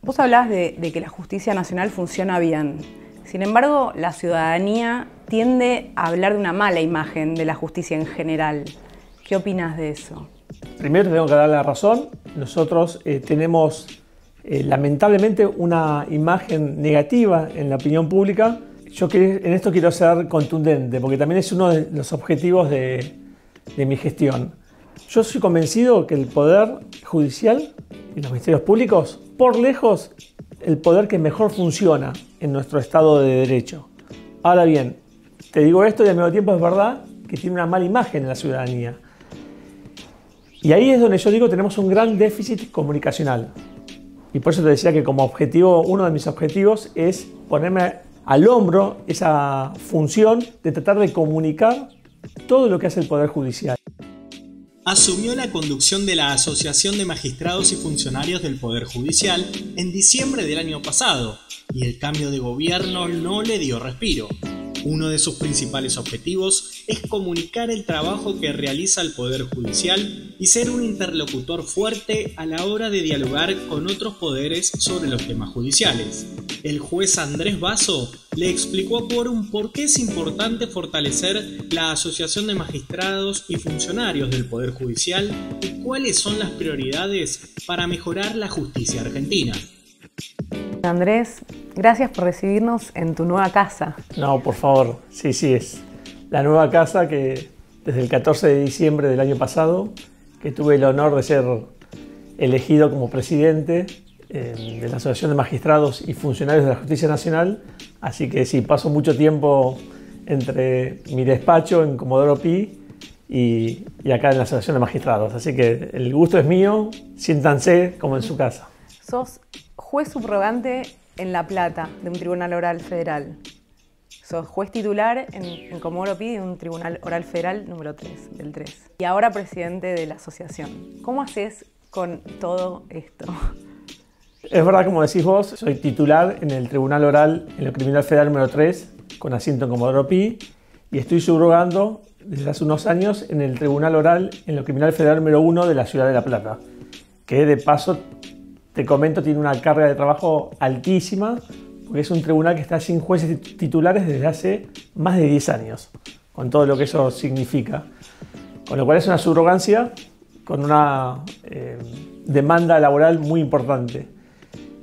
Vos hablás de que la justicia nacional funciona bien. Sin embargo, la ciudadanía tiende a hablar de una mala imagen de la justicia en general. ¿Qué opinás de eso? Primero tengo que dar la razón. Nosotros tenemos lamentablemente una imagen negativa en la opinión pública. Yo en esto quiero ser contundente, porque también es uno de los objetivos de mi gestión. Yo soy convencido que el Poder Judicial y los ministerios públicos, por lejos, el poder que mejor funciona en nuestro Estado de Derecho. Ahora bien, te digo esto y al mismo tiempo es verdad que tiene una mala imagen en la ciudadanía. Y ahí es donde yo digo tenemos un gran déficit comunicacional. Y por eso te decía que como objetivo, uno de mis objetivos es ponerme al hombro esa función de tratar de comunicar todo lo que hace el Poder Judicial. Asumió la conducción de la Asociación de Magistrados y Funcionarios del Poder Judicial en diciembre del año pasado, y el cambio de gobierno no le dio respiro. Uno de sus principales objetivos es comunicar el trabajo que realiza el Poder Judicial y ser un interlocutor fuerte a la hora de dialogar con otros poderes sobre los temas judiciales. El juez Andrés Basso le explicó a Quórum por qué es importante fortalecer la Asociación de Magistrados y Funcionarios del Poder Judicial y cuáles son las prioridades para mejorar la justicia argentina. Andrés, gracias por recibirnos en tu nueva casa. No, por favor, sí, es la nueva casa que desde el 14 de diciembre del año pasado, que tuve el honor de ser elegido como presidente de la Asociación de Magistrados y Funcionarios de la Justicia Nacional, así que sí, paso mucho tiempo entre mi despacho en Comodoro Pi y acá en la Asociación de Magistrados, así que el gusto es mío, siéntanse como en su casa. Sos juez subrogante en La Plata, de un tribunal oral federal. Sos juez titular en Comodoro Pi de un tribunal oral federal número 3, del 3. Y ahora presidente de la asociación. ¿Cómo haces con todo esto? Es verdad, como decís vos, soy titular en el tribunal oral en el criminal federal número 3, con asiento en Comodoro Pi, y estoy subrogando desde hace unos años en el tribunal oral en el criminal federal número 1 de la ciudad de La Plata, que de paso te comento, tiene una carga de trabajo altísima, porque es un tribunal que está sin jueces titulares desde hace más de 10 años, con todo lo que eso significa. Con lo cual es una subrogancia con una demanda laboral muy importante.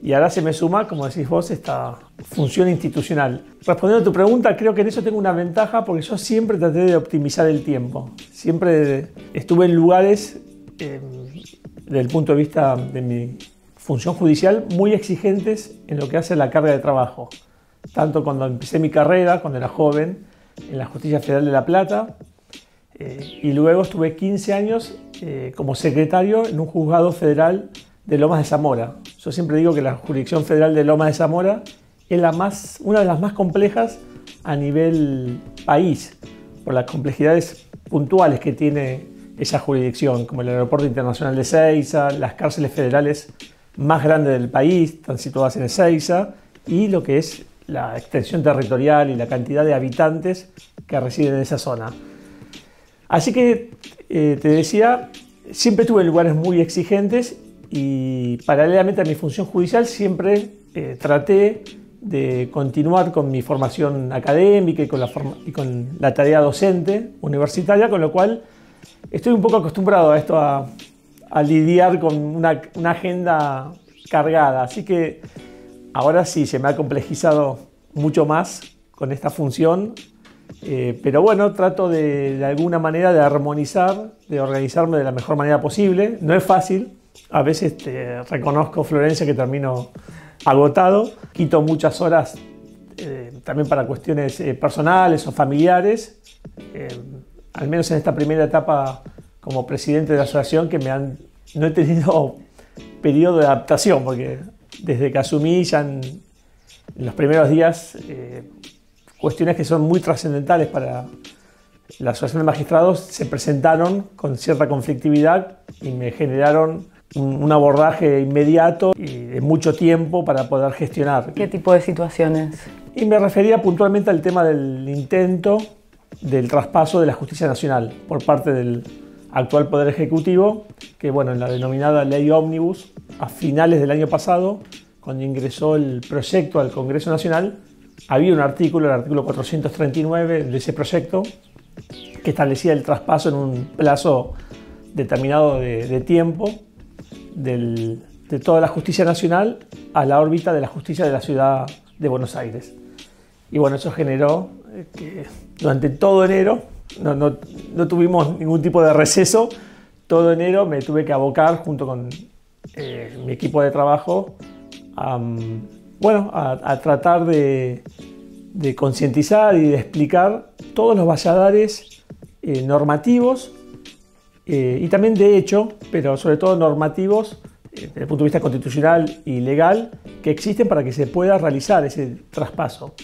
Y ahora se me suma, como decís vos, esta función institucional. Respondiendo a tu pregunta, creo que en eso tengo una ventaja, porque yo siempre traté de optimizar el tiempo. Siempre estuve en lugares, desde el punto de vista de mi función judicial, muy exigentes en lo que hace la carga de trabajo. Tanto cuando empecé mi carrera, cuando era joven, en la Justicia Federal de La Plata, y luego estuve 15 años como secretario en un juzgado federal de Lomas de Zamora. Yo siempre digo que la jurisdicción federal de Lomas de Zamora es una de las más complejas a nivel país, por las complejidades puntuales que tiene esa jurisdicción, como el Aeropuerto Internacional de Ezeiza, las cárceles federales más grandes del país, están situadas en Ezeiza, y lo que es la extensión territorial y la cantidad de habitantes que residen en esa zona. Así que, te decía, siempre estuve en lugares muy exigentes y paralelamente a mi función judicial siempre traté de continuar con mi formación académica y con la tarea docente universitaria, con lo cual estoy un poco acostumbrado a esto, a lidiar con una agenda cargada. Así que ahora sí, se me ha complejizado mucho más con esta función, pero bueno, trato de alguna manera de armonizar, de organizarme de la mejor manera posible. No es fácil, a veces reconozco, Florencia, que termino agotado, quito muchas horas también para cuestiones personales o familiares, al menos en esta primera etapa como presidente de la asociación, que no he tenido periodo de adaptación, porque desde que asumí ya en los primeros días cuestiones que son muy trascendentales para la Asociación de Magistrados se presentaron con cierta conflictividad y me generaron un abordaje inmediato y de mucho tiempo para poder gestionar. ¿Qué tipo de situaciones? Y me refería puntualmente al tema del intento del traspaso de la Justicia Nacional por parte del actual Poder Ejecutivo, que bueno, en la denominada Ley Ómnibus, a finales del año pasado, cuando ingresó el proyecto al Congreso Nacional, había un artículo, el artículo 439 de ese proyecto, que establecía el traspaso en un plazo determinado de tiempo de toda la justicia nacional a la órbita de la justicia de la ciudad de Buenos Aires. Y bueno, eso generó que durante todo enero no tuvimos ningún tipo de receso. Todo enero me tuve que abocar junto con mi equipo de trabajo a tratar de concientizar y de explicar todos los valladares normativos y también de hecho, pero sobre todo normativos desde el punto de vista constitucional y legal, que existen para que se pueda realizar ese traspaso.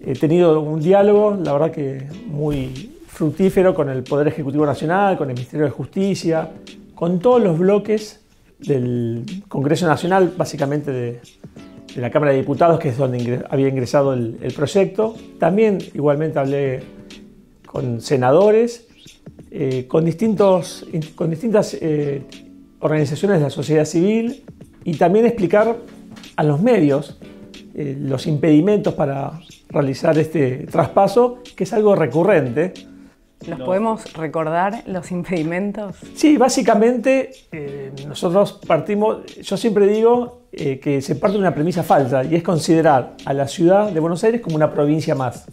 He tenido un diálogo, la verdad que muy fructífero, con el Poder Ejecutivo Nacional, con el Ministerio de Justicia, con todos los bloques del Congreso Nacional, básicamente de la Cámara de Diputados, que es donde había ingresado el proyecto. También igualmente hablé con senadores, con distintas organizaciones de la sociedad civil, y también explicar a los medios los impedimentos para realizar este traspaso, que es algo recurrente. ¿Los podemos recordar, los impedimentos? Sí, básicamente nosotros partimos, yo siempre digo que se parte de una premisa falsa, y es considerar a la ciudad de Buenos Aires como una provincia más,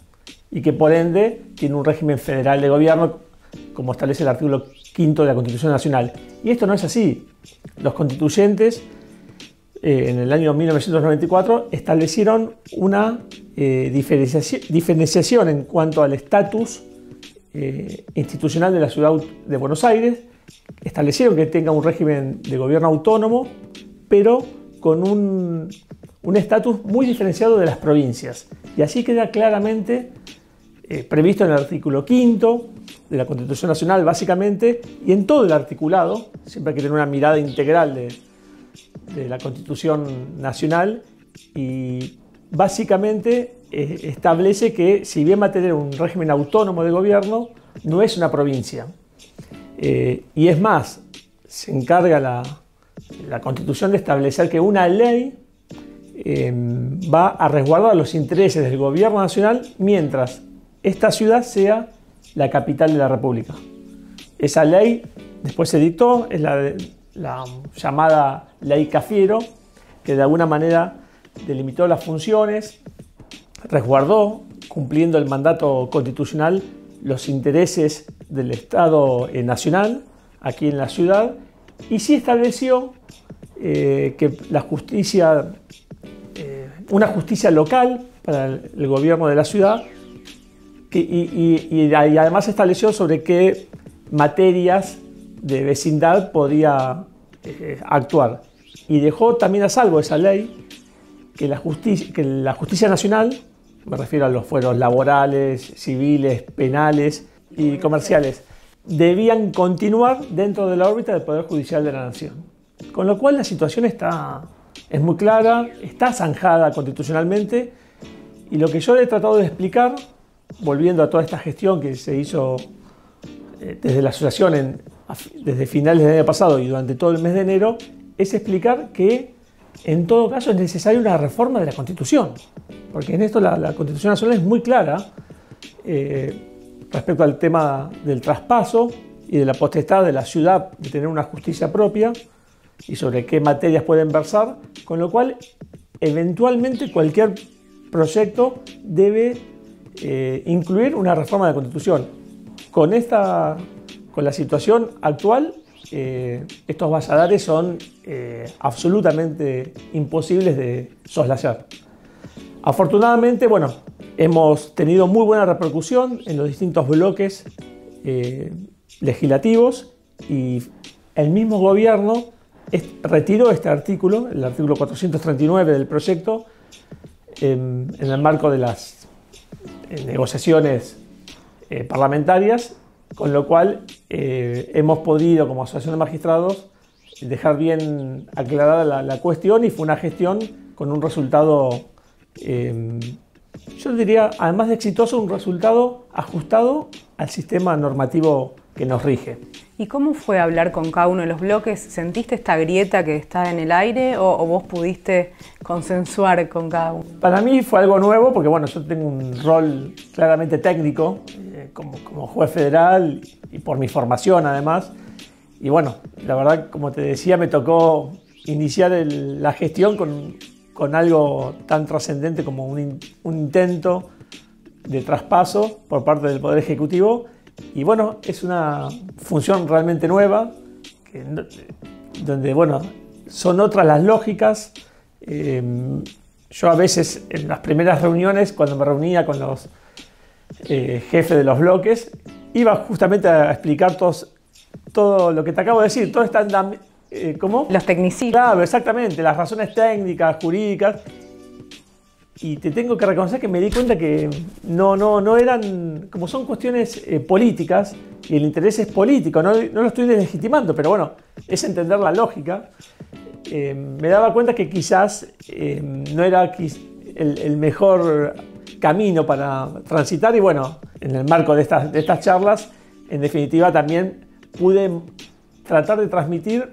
y que por ende tiene un régimen federal de gobierno, como establece el artículo 5 de la Constitución Nacional. Y esto no es así. Los constituyentes en el año 1994 establecieron una diferenciación en cuanto al estatus institucional de la ciudad de Buenos Aires. Establecieron que tenga un régimen de gobierno autónomo, pero con un estatus muy diferenciado de las provincias. Y así queda claramente previsto en el artículo 5 de la Constitución Nacional, básicamente, y en todo el articulado. Siempre hay que tener una mirada integral de la Constitución Nacional, y básicamente establece que, si bien va a tener un régimen autónomo de gobierno, no es una provincia. Y es más, se encarga la Constitución de establecer que una ley va a resguardar los intereses del gobierno nacional mientras esta ciudad sea la capital de la República. Esa ley después se dictó, es la llamada Ley Cafiero, que de alguna manera delimitó las funciones, resguardó, cumpliendo el mandato constitucional, los intereses del Estado nacional aquí en la ciudad, y sí estableció que la justicia, una justicia local para el gobierno de la ciudad, y además estableció sobre qué materias de vecindad podía actuar. Y dejó también a salvo esa ley que la justicia nacional, me refiero a los fueros laborales, civiles, penales y comerciales, debían continuar dentro de la órbita del Poder Judicial de la Nación. Con lo cual la situación es muy clara, está zanjada constitucionalmente, y lo que yo he tratado de explicar, volviendo a toda esta gestión que se hizo desde la asociación desde finales del año pasado y durante todo el mes de enero, es explicar que en todo caso es necesaria una reforma de la Constitución, porque en esto la Constitución Nacional es muy clara respecto al tema del traspaso y de la potestad de la ciudad de tener una justicia propia y sobre qué materias pueden versar, con lo cual eventualmente cualquier proyecto debe incluir una reforma de la Constitución. Con la situación actual, estos valladares son absolutamente imposibles de soslayar. Afortunadamente, bueno, hemos tenido muy buena repercusión en los distintos bloques legislativos, y el mismo gobierno retiró este artículo, el artículo 439 del proyecto, en el marco de las negociaciones parlamentarias, con lo cual hemos podido, como Asociación de Magistrados, dejar bien aclarada la cuestión, y fue una gestión con un resultado, yo diría, además de exitoso, un resultado ajustado al sistema normativo que nos rige. ¿Y cómo fue hablar con cada uno de los bloques? ¿Sentiste esta grieta que está en el aire o vos pudiste consensuar con cada uno? Para mí fue algo nuevo porque bueno, yo tengo un rol claramente técnico como juez federal y por mi formación además. Y bueno, la verdad, como te decía, me tocó iniciar la gestión con algo tan trascendente como un intento de traspaso por parte del Poder Ejecutivo. Y bueno, es una función realmente nueva, donde bueno, son otras las lógicas. Yo a veces en las primeras reuniones, cuando me reunía con los jefes de los bloques, iba justamente a explicar todo lo que te acabo de decir, todo está ¿cómo? Los tecnicismos. Claro, exactamente, las razones técnicas, jurídicas. Y te tengo que reconocer que me di cuenta que no eran, como son cuestiones políticas, y el interés es político, no lo estoy deslegitimando, pero bueno, es entender la lógica. Me daba cuenta que quizás no era el mejor camino para transitar y bueno, en el marco de estas charlas, en definitiva también pude tratar de transmitir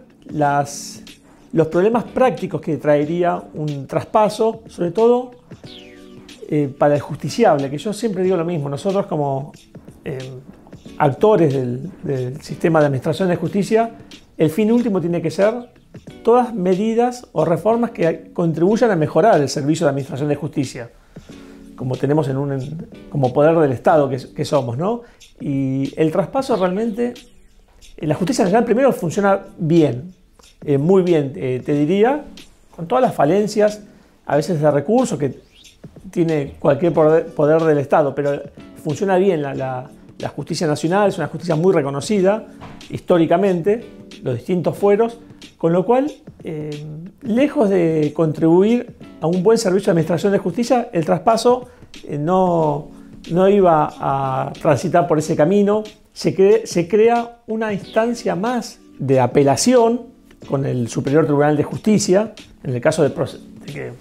los problemas prácticos que traería un traspaso, sobre todo para el justiciable, que yo siempre digo lo mismo, nosotros como actores del sistema de administración de justicia, el fin último tiene que ser todas medidas o reformas que contribuyan a mejorar el servicio de administración de justicia, como tenemos como poder del Estado que somos, ¿no? Y el traspaso realmente, en la justicia nacional primero funciona bien, muy bien, te diría, con todas las falencias, a veces de recursos que tiene cualquier poder del Estado, pero funciona bien la justicia nacional, es una justicia muy reconocida históricamente, los distintos fueros, con lo cual, lejos de contribuir a un buen servicio de administración de justicia, el traspaso no iba a transitar por ese camino. Se crea una instancia más de apelación con el Superior Tribunal de Justicia, en el caso de que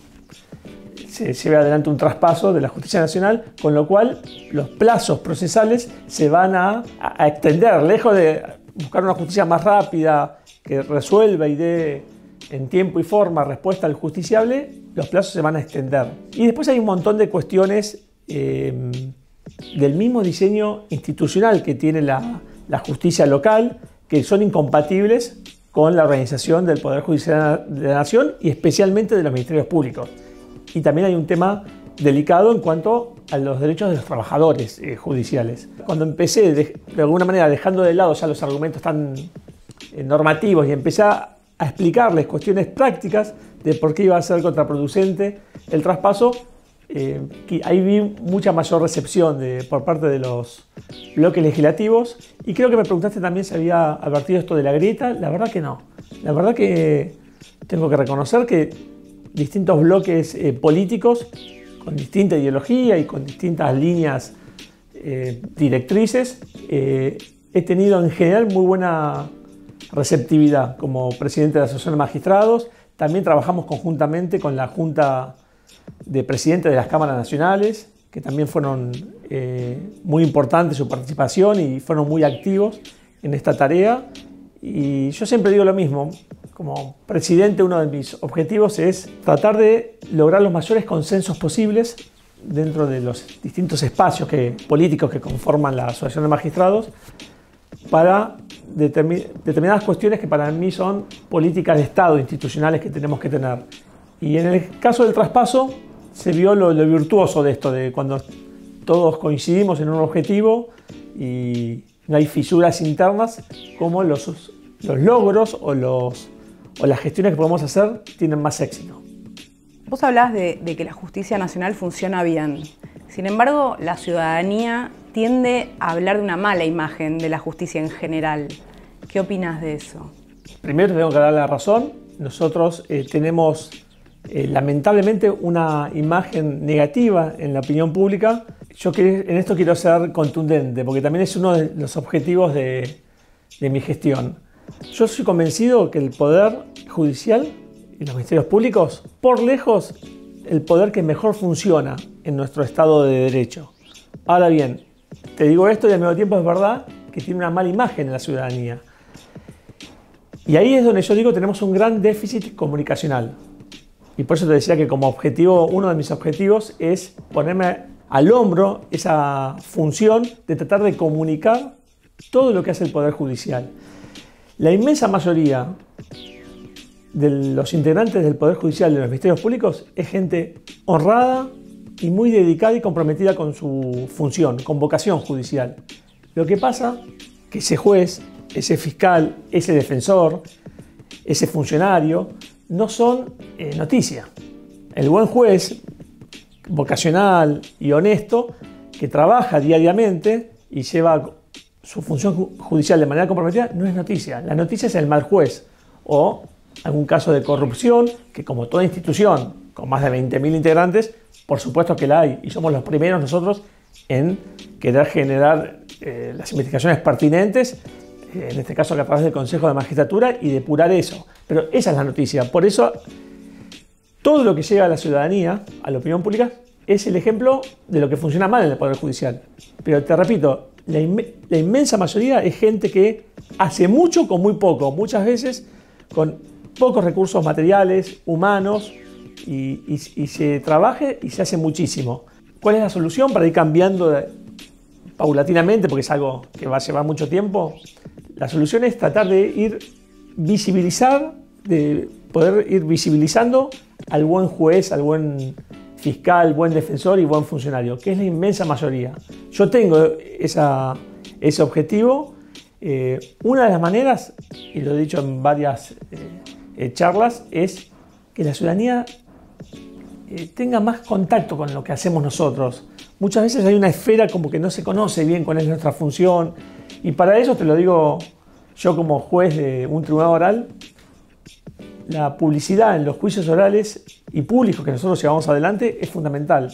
se lleve adelante un traspaso de la justicia nacional, con lo cual los plazos procesales se van a extender, lejos de buscar una justicia más rápida, que resuelva y dé en tiempo y forma respuesta al justiciable, los plazos se van a extender. Y después hay un montón de cuestiones del mismo diseño institucional que tiene la justicia local, que son incompatibles con la organización del Poder Judicial de la Nación y especialmente de los ministerios públicos. Y también hay un tema delicado en cuanto a los derechos de los trabajadores judiciales. Cuando empecé, de alguna manera, dejando de lado ya los argumentos tan normativos y empecé a explicarles cuestiones prácticas de por qué iba a ser contraproducente el traspaso, ahí vi mucha mayor recepción por parte de los bloques legislativos. Y creo que me preguntaste también si había advertido esto de la grieta. La verdad que no. La verdad que tengo que reconocer que distintos bloques políticos con distinta ideología y con distintas líneas directrices, he tenido en general muy buena receptividad como presidente de la Asociación de Magistrados. También trabajamos conjuntamente con la Junta de Presidentes de las Cámaras Nacionales, que también fueron muy importantes su participación y fueron muy activos en esta tarea. Y yo siempre digo lo mismo, como presidente uno de mis objetivos es tratar de lograr los mayores consensos posibles dentro de los distintos espacios políticos que conforman la Asociación de Magistrados para determinadas cuestiones que para mí son políticas de Estado institucionales que tenemos que tener. Y en el caso del traspaso se vio lo virtuoso de esto, de cuando todos coincidimos en un objetivo y no hay fisuras internas, como los logros o las gestiones que podemos hacer tienen más éxito. Vos hablás de que la justicia nacional funciona bien. Sin embargo, la ciudadanía tiende a hablar de una mala imagen de la justicia en general. ¿Qué opinás de eso? Primero tengo que dar la razón. Nosotros tenemos lamentablemente una imagen negativa en la opinión pública. Yo en esto quiero ser contundente, porque también es uno de los objetivos de mi gestión. Yo soy convencido que el Poder Judicial y los ministerios públicos, por lejos, el poder que mejor funciona en nuestro Estado de Derecho. Ahora bien, te digo esto y al mismo tiempo es verdad que tiene una mala imagen en la ciudadanía. Y ahí es donde yo digo tenemos un gran déficit comunicacional. Y por eso te decía que como objetivo, uno de mis objetivos es ponerme al hombro esa función de tratar de comunicar todo lo que hace el Poder Judicial. La inmensa mayoría de los integrantes del Poder Judicial, de los ministerios públicos, es gente honrada y muy dedicada y comprometida con su función, con vocación judicial. Lo que pasa es que ese juez, ese fiscal, ese defensor, ese funcionario, no son noticia. El buen juez, vocacional y honesto, que trabaja diariamente y lleva su función judicial de manera comprometida, no es noticia. La noticia es el mal juez o algún caso de corrupción, que como toda institución con más de 20.000 integrantes, por supuesto que la hay, y somos los primeros nosotros en querer generar las investigaciones pertinentes, en este caso a través del Consejo de Magistratura, y depurar eso. Pero esa es la noticia. Por eso todo lo que llega a la ciudadanía, a la opinión pública, es el ejemplo de lo que funciona mal en el Poder Judicial. Pero te repito, la inmensa mayoría es gente que hace mucho con muy poco, muchas veces con pocos recursos materiales, humanos, y se trabaja y se hace muchísimo. ¿Cuál es la solución para ir cambiando paulatinamente, porque es algo que va a llevar mucho tiempo? La solución es tratar de poder ir visibilizando al buen juez, al buen fiscal, buen defensor y buen funcionario, que es la inmensa mayoría. Yo tengo ese objetivo. Una de las maneras, y lo he dicho en varias charlas, es que la ciudadanía tenga más contacto con lo que hacemos nosotros. Muchas veces hay una esfera como que no se conoce bien cuál es nuestra función, y para eso te lo digo yo como juez de un tribunal oral. La publicidad en los juicios orales y públicos que nosotros llevamos adelante es fundamental,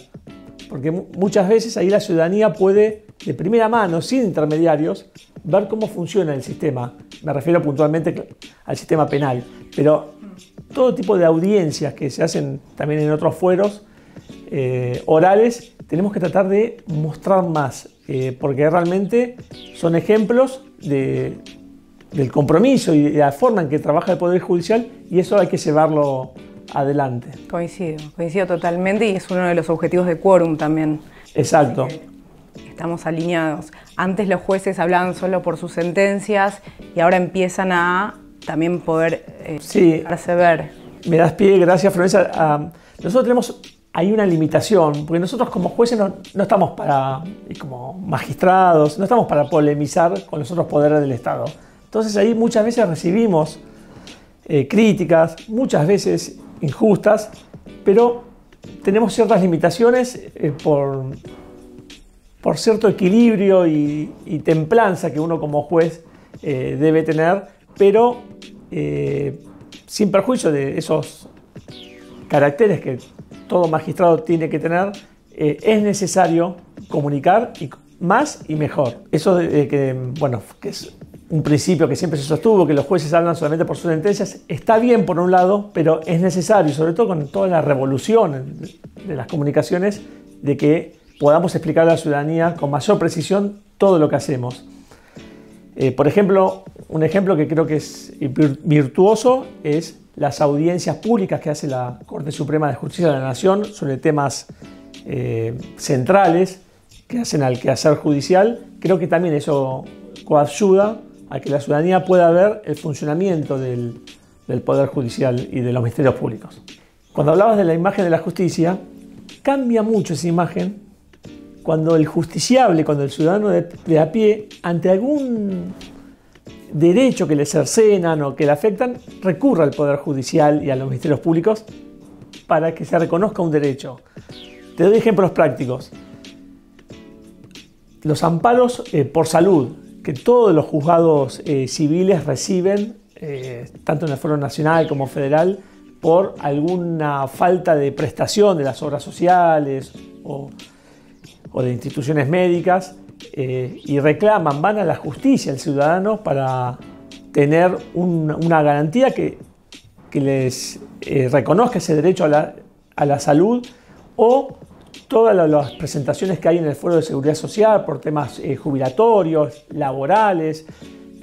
porque muchas veces ahí la ciudadanía puede, de primera mano, sin intermediarios, ver cómo funciona el sistema. Me refiero puntualmente al sistema penal, pero todo tipo de audiencias que se hacen también en otros fueros orales, tenemos que tratar de mostrar más, porque realmente son ejemplos del compromiso y de la forma en que trabaja el Poder Judicial, y eso hay que llevarlo adelante. Coincido totalmente, y es uno de los objetivos de Quórum también. Exacto. Estamos alineados. Antes los jueces hablaban solo por sus sentencias y ahora empiezan a también poder darse ver. Me das pie, gracias Florencia. Nosotros tenemos ahí una limitación, porque nosotros como jueces no estamos como magistrados, no estamos para polemizar con los otros poderes del Estado. Entonces ahí muchas veces recibimos críticas, muchas veces injustas, pero tenemos ciertas limitaciones por cierto equilibrio y templanza que uno como juez debe tener, pero sin perjuicio de esos caracteres que todo magistrado tiene que tener, es necesario comunicar más y mejor. Eso que es un principio que siempre se sostuvo, que los jueces hablan solamente por sus sentencias, está bien por un lado, pero es necesario, sobre todo con toda la revolución de las comunicaciones, de que podamos explicar a la ciudadanía con mayor precisión todo lo que hacemos. Por ejemplo, un ejemplo que creo que es virtuoso es las audiencias públicas que hace la Corte Suprema de Justicia de la Nación sobre temas centrales que hacen al quehacer judicial. Creo que también eso coayuda a que la ciudadanía pueda ver el funcionamiento del Poder Judicial y de los ministerios públicos. Cuando hablabas de la imagen de la justicia, cambia mucho esa imagen cuando el justiciable, cuando el ciudadano de a pie, ante algún derecho que le cercenan o que le afectan, recurre al Poder Judicial y a los ministerios públicos para que se reconozca un derecho. Te doy ejemplos prácticos. Los amparos por salud, que todos los juzgados civiles reciben, tanto en el Foro Nacional como federal, por alguna falta de prestación de las obras sociales o de instituciones médicas, y reclaman, van a la justicia, el ciudadano, para tener una garantía que les reconozca ese derecho a la salud, o todas las presentaciones que hay en el Fuero de Seguridad Social por temas jubilatorios, laborales,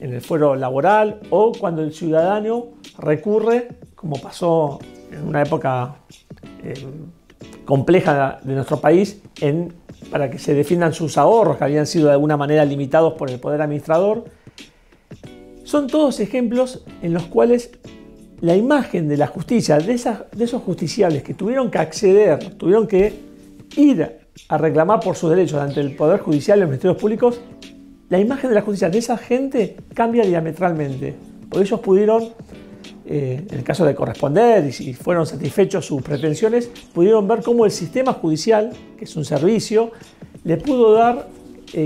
en el fuero laboral, o cuando el ciudadano recurre, como pasó en una época compleja de nuestro país, para que se defiendan sus ahorros que habían sido de alguna manera limitados por el poder administrador. Son todos ejemplos en los cuales la imagen de la justicia, de esos justiciables que tuvieron que acceder, tuvieron que ir a reclamar por sus derechos ante el Poder Judicial y los ministerios públicos, la imagen de la justicia de esa gente cambia diametralmente. Porque ellos pudieron, en el caso de corresponder, y si fueron satisfechos sus pretensiones, pudieron ver cómo el sistema judicial, que es un servicio, le pudo dar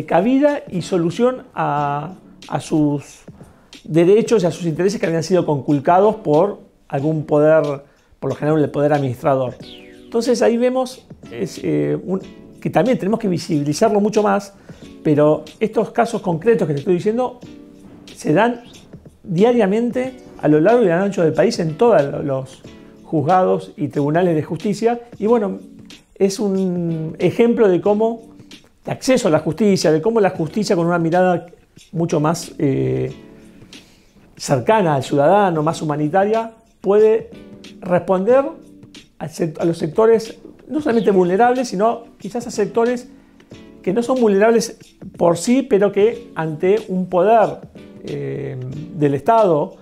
cabida y solución a sus derechos y a sus intereses que habían sido conculcados por algún poder, por lo general el poder administrador. Entonces ahí vemos que también tenemos que visibilizarlo mucho más, pero estos casos concretos que te estoy diciendo se dan diariamente a lo largo y ancho del país en todos los juzgados y tribunales de justicia, y bueno, es un ejemplo de cómo, de acceso a la justicia, de cómo la justicia con una mirada mucho más cercana al ciudadano, más humanitaria, puede responder a los sectores no solamente vulnerables, sino quizás a sectores que no son vulnerables por sí, pero que ante un poder del Estado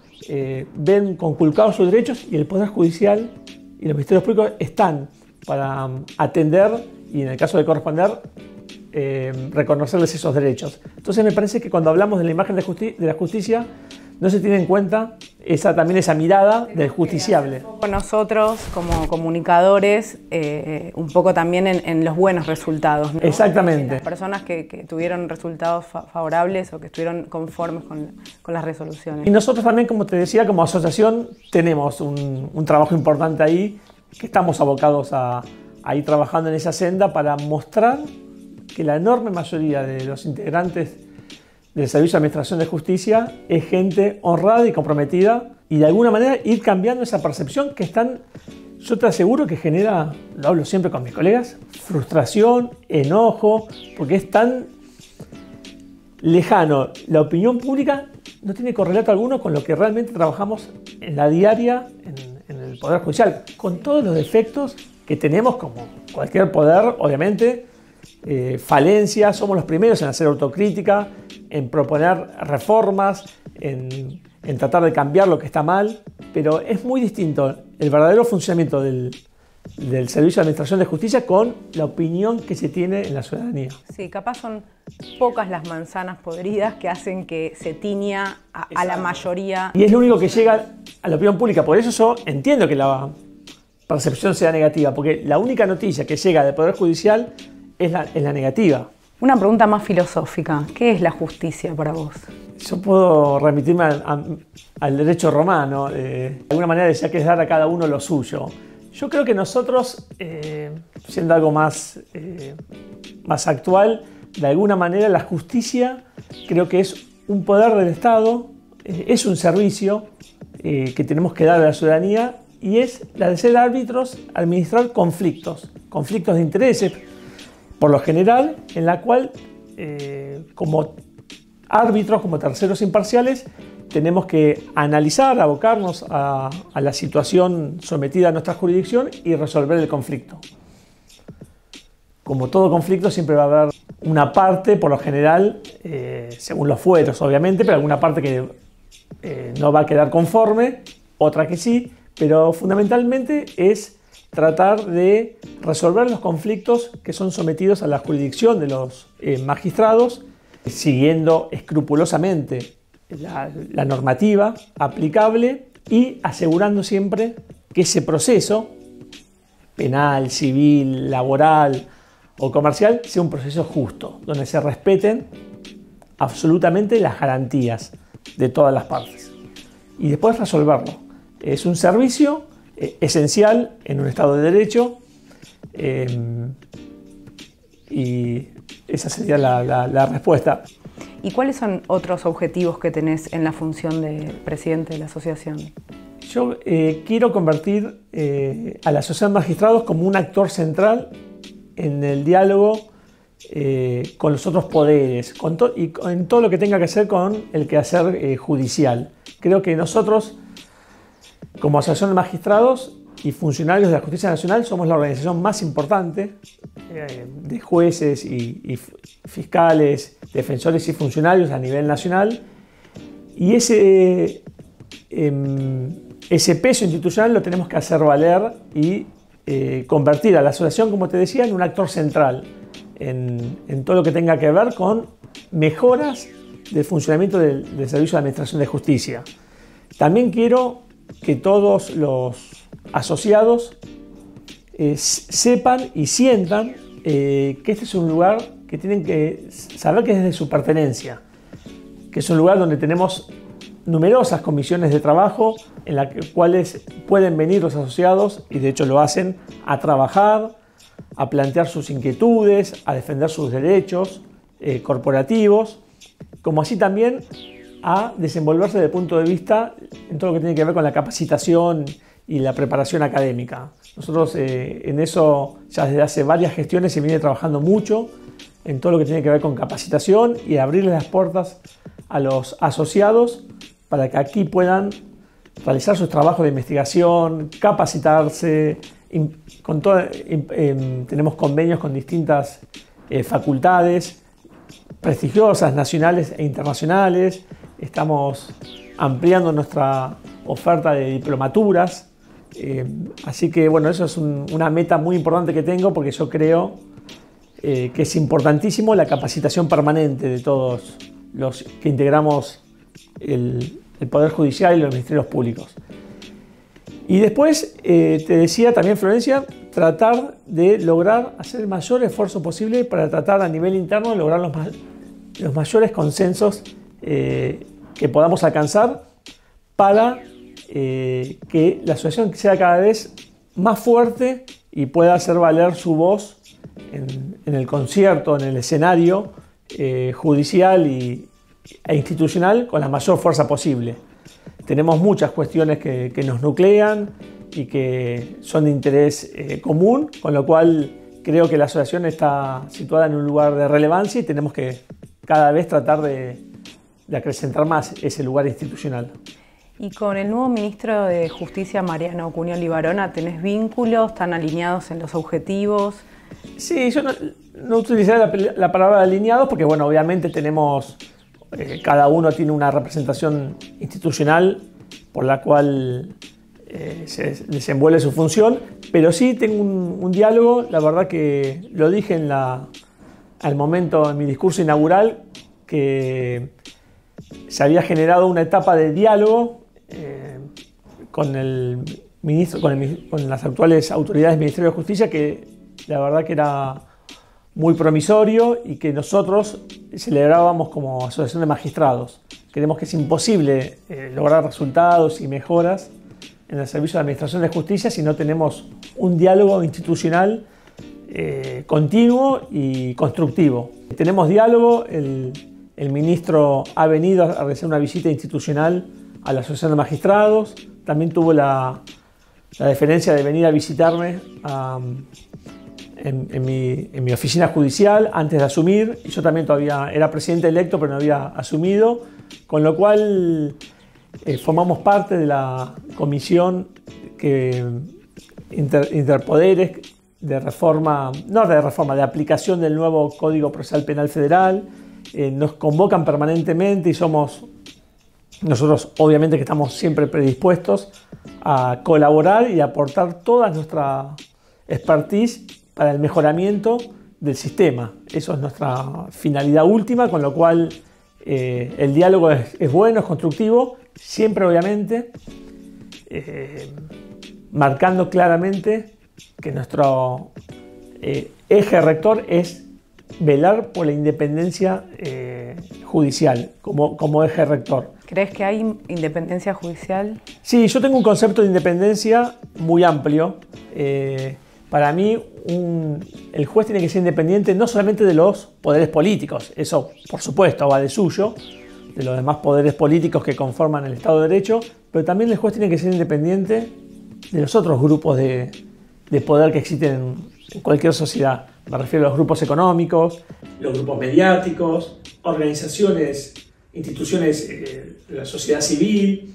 ven conculcados sus derechos, y el Poder Judicial y los ministerios públicos están para atender y, en el caso de corresponder, reconocerles esos derechos. Entonces me parece que cuando hablamos de la imagen de la justicia no se tiene en cuenta también esa mirada del justiciable. Nosotros como comunicadores, un poco también en los buenos resultados, ¿no? Exactamente. Las personas que tuvieron resultados favorables o que estuvieron conformes con las resoluciones. Y nosotros también, como te decía, como asociación tenemos un trabajo importante ahí, que estamos abocados a ir trabajando en esa senda para mostrar que la enorme mayoría de los integrantes del Servicio de Administración de Justicia es gente honrada y comprometida, y de alguna manera ir cambiando esa percepción que yo te aseguro que genera, lo hablo siempre con mis colegas, frustración, enojo, porque es tan lejano. La opinión pública no tiene correlato alguno con lo que realmente trabajamos en la diaria en el Poder Judicial, con todos los defectos que tenemos como cualquier poder, obviamente, falencias, somos los primeros en hacer autocrítica, en proponer reformas, en tratar de cambiar lo que está mal, pero es muy distinto el verdadero funcionamiento del Servicio de Administración de Justicia con la opinión que se tiene en la ciudadanía. Sí, capaz son pocas las manzanas podridas que hacen que se tiña a la mayoría. Y es lo único que llega a la opinión pública, por eso yo entiendo que la percepción sea negativa, porque la única noticia que llega del Poder Judicial es la negativa. Una pregunta más filosófica. ¿Qué es la justicia para vos? Yo puedo remitirme al derecho romano. De alguna manera decía que es dar a cada uno lo suyo. Yo creo que nosotros, siendo algo más actual, de alguna manera la justicia creo que es un poder del Estado, es un servicio que tenemos que dar a la ciudadanía, y es la de ser árbitros, administrar conflictos de intereses, por lo general, en la cual, como árbitros, como terceros imparciales, tenemos que analizar, abocarnos a la situación sometida a nuestra jurisdicción y resolver el conflicto. Como todo conflicto, siempre va a haber una parte, por lo general, según los fueros, obviamente, pero alguna parte que no va a quedar conforme, otra que sí, pero fundamentalmente es tratar de resolver los conflictos que son sometidos a la jurisdicción de los magistrados, siguiendo escrupulosamente la normativa aplicable y asegurando siempre que ese proceso penal, civil, laboral o comercial sea un proceso justo, donde se respeten absolutamente las garantías de todas las partes. Y después resolverlo. Es un servicio esencial en un Estado de Derecho, y esa sería la respuesta. ¿Y cuáles son otros objetivos que tenés en la función de presidente de la asociación? Yo quiero convertir a la Asociación de Magistrados como un actor central en el diálogo con los otros poderes y en todo lo que tenga que hacer con el quehacer judicial. Creo que nosotros, como Asociación de Magistrados y funcionarios de la Justicia Nacional, somos la organización más importante de jueces y fiscales, defensores y funcionarios a nivel nacional, y ese peso institucional lo tenemos que hacer valer y convertir a la asociación, como te decía, en un actor central en todo lo que tenga que ver con mejoras del funcionamiento del Servicio de Administración de Justicia. También quiero que todos los asociados sepan y sientan que este es un lugar que tienen que saber que es de su pertenencia, que es un lugar donde tenemos numerosas comisiones de trabajo en las cuales pueden venir los asociados, y de hecho lo hacen, a trabajar, a plantear sus inquietudes, a defender sus derechos corporativos, como así también a desenvolverse desde el punto de vista en todo lo que tiene que ver con la capacitación y la preparación académica. Nosotros en eso ya desde hace varias gestiones se viene trabajando mucho en todo lo que tiene que ver con capacitación y abrirles las puertas a los asociados para que aquí puedan realizar sus trabajos de investigación, capacitarse. Tenemos convenios con distintas facultades prestigiosas, nacionales e internacionales. Estamos ampliando nuestra oferta de diplomaturas. Así que bueno, eso es una meta muy importante que tengo, porque yo creo que es importantísimo la capacitación permanente de todos los que integramos el Poder Judicial y los ministerios públicos. Y después, te decía también, Florencia, tratar de lograr hacer el mayor esfuerzo posible para tratar a nivel interno de lograr los mayores consensos que podamos alcanzar para que la asociación sea cada vez más fuerte y pueda hacer valer su voz en el concierto, en el escenario judicial e institucional con la mayor fuerza posible. Tenemos muchas cuestiones que nos nuclean y que son de interés común, con lo cual creo que la asociación está situada en un lugar de relevancia y tenemos que cada vez tratar de acrecentar más ese lugar institucional. Y con el nuevo ministro de Justicia, Mariano Cuniol Ibarona, ¿tenés vínculos? ¿Están alineados en los objetivos? Sí, yo no utilizaría la palabra alineados porque, bueno, obviamente tenemos, cada uno tiene una representación institucional por la cual se desenvuelve su función, pero sí tengo un diálogo. La verdad que lo dije al momento en mi discurso inaugural, que se había generado una etapa de diálogo con el ministro, con las actuales autoridades del Ministerio de Justicia, que la verdad que era muy promisorio y que nosotros celebrábamos como Asociación de Magistrados. Creemos que es imposible lograr resultados y mejoras en el Servicio de Administración de Justicia si no tenemos un diálogo institucional continuo y constructivo. Tenemos diálogo, el ministro ha venido a realizar una visita institucional a la Asociación de Magistrados, también tuvo la deferencia de venir a visitarme en mi oficina judicial antes de asumir, y yo también todavía era presidente electo pero no había asumido, con lo cual formamos parte de la comisión interpoderes de reforma, de aplicación del nuevo Código Procesal Penal Federal. Nos convocan permanentemente y nosotros obviamente que estamos siempre predispuestos a colaborar y aportar toda nuestra expertise para el mejoramiento del sistema. Eso es nuestra finalidad última, con lo cual el diálogo es bueno, es constructivo, siempre obviamente marcando claramente que nuestro eje rector es velar por la independencia judicial como eje rector. ¿Crees que hay independencia judicial? Sí, yo tengo un concepto de independencia muy amplio. Para mí, el juez tiene que ser independiente no solamente de los poderes políticos, eso por supuesto va de suyo, de los demás poderes políticos que conforman el Estado de Derecho, pero también el juez tiene que ser independiente de los otros grupos de poder que existen en cualquier sociedad. Me refiero a los grupos económicos, los grupos mediáticos, organizaciones, instituciones de la sociedad civil.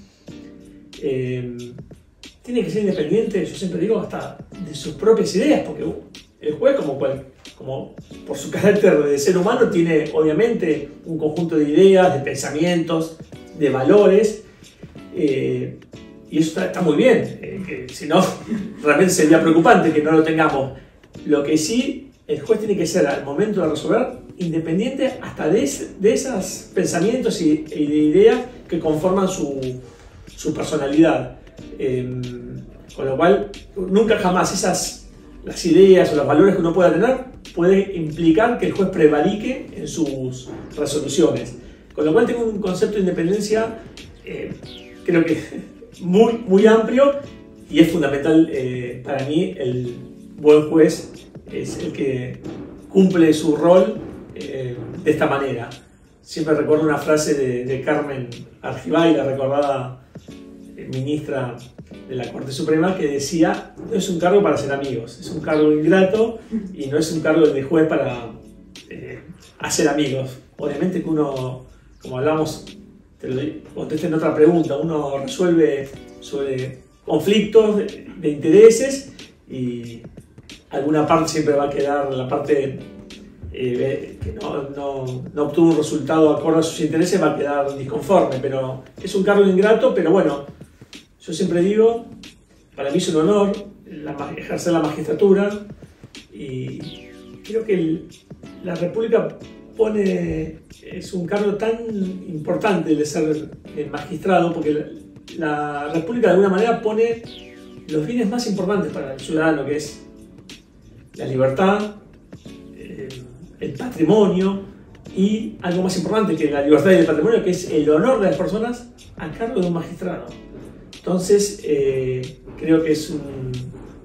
Tiene que ser independiente, yo siempre digo, hasta de sus propias ideas, porque el juez, como por su carácter de ser humano, tiene obviamente un conjunto de ideas, de pensamientos, de valores, y eso está muy bien, que si no, realmente sería preocupante que no lo tengamos. Lo que sí, el juez tiene que ser, al momento de resolver, independiente hasta de esos pensamientos y de ideas que conforman su personalidad. Con lo cual, nunca jamás las ideas o los valores que uno pueda tener puede implicar que el juez prevarique en sus resoluciones. Con lo cual tengo un concepto de independencia, creo que muy amplio, y es fundamental para mí. El buen juez es el que cumple su rol de esta manera. Siempre recuerdo una frase de Carmen Argibay, la recordada ministra de la Corte Suprema, que decía: no es un cargo para ser amigos, es un cargo ingrato y no es un cargo de juez para hacer amigos. Obviamente que uno, como hablamos, te lo contesté en otra pregunta, uno resuelve sobre conflictos de intereses, y alguna parte siempre va a quedar, la parte que no obtuvo un resultado acorde a sus intereses va a quedar disconforme, pero es un cargo ingrato. Pero bueno, yo siempre digo, para mí es un honor ejercer la magistratura, y creo que la República es un cargo tan importante el de ser magistrado, porque la República de alguna manera pone los bienes más importantes para el ciudadano, que es la libertad, el patrimonio, y algo más importante que la libertad y el patrimonio, que es el honor de las personas, a cargo de un magistrado. Entonces, creo que es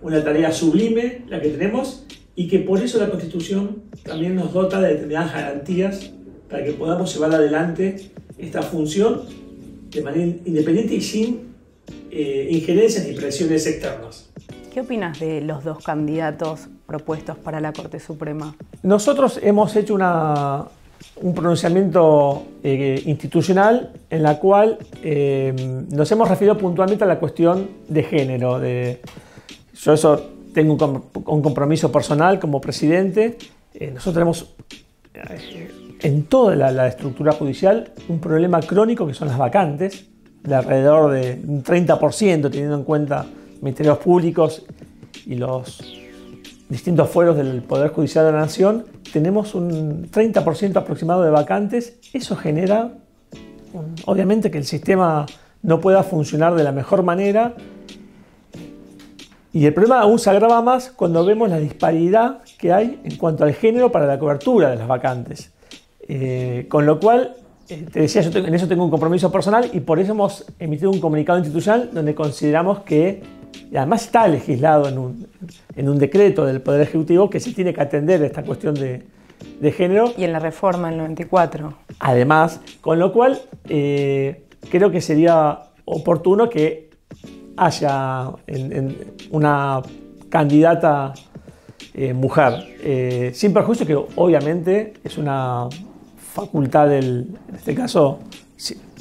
una tarea sublime la que tenemos, y que por eso la Constitución también nos dota de determinadas garantías para que podamos llevar adelante esta función de manera independiente y sin injerencias ni presiones externas. ¿Qué opinas de los dos candidatos propuestos para la Corte Suprema? Nosotros hemos hecho un pronunciamiento institucional en la cual nos hemos referido puntualmente a la cuestión de género. Yo eso tengo un compromiso personal como presidente. Nosotros tenemos en toda la estructura judicial un problema crónico, que son las vacantes, de alrededor de un 30%, teniendo en cuenta ministerios públicos y los distintos fueros del Poder Judicial de la Nación. Tenemos un 30% aproximado de vacantes. Eso genera, obviamente, que el sistema no pueda funcionar de la mejor manera. Y el problema aún se agrava más cuando vemos la disparidad que hay en cuanto al género para la cobertura de las vacantes. Con lo cual, te decía, en eso tengo un compromiso personal, y por eso hemos emitido un comunicado institucional donde consideramos que, y además está legislado en un decreto del Poder Ejecutivo, que se tiene que atender esta cuestión de género. Y en la reforma del 94. Además, con lo cual creo que sería oportuno que haya una candidata mujer, sin perjuicio que obviamente es una facultad en este caso,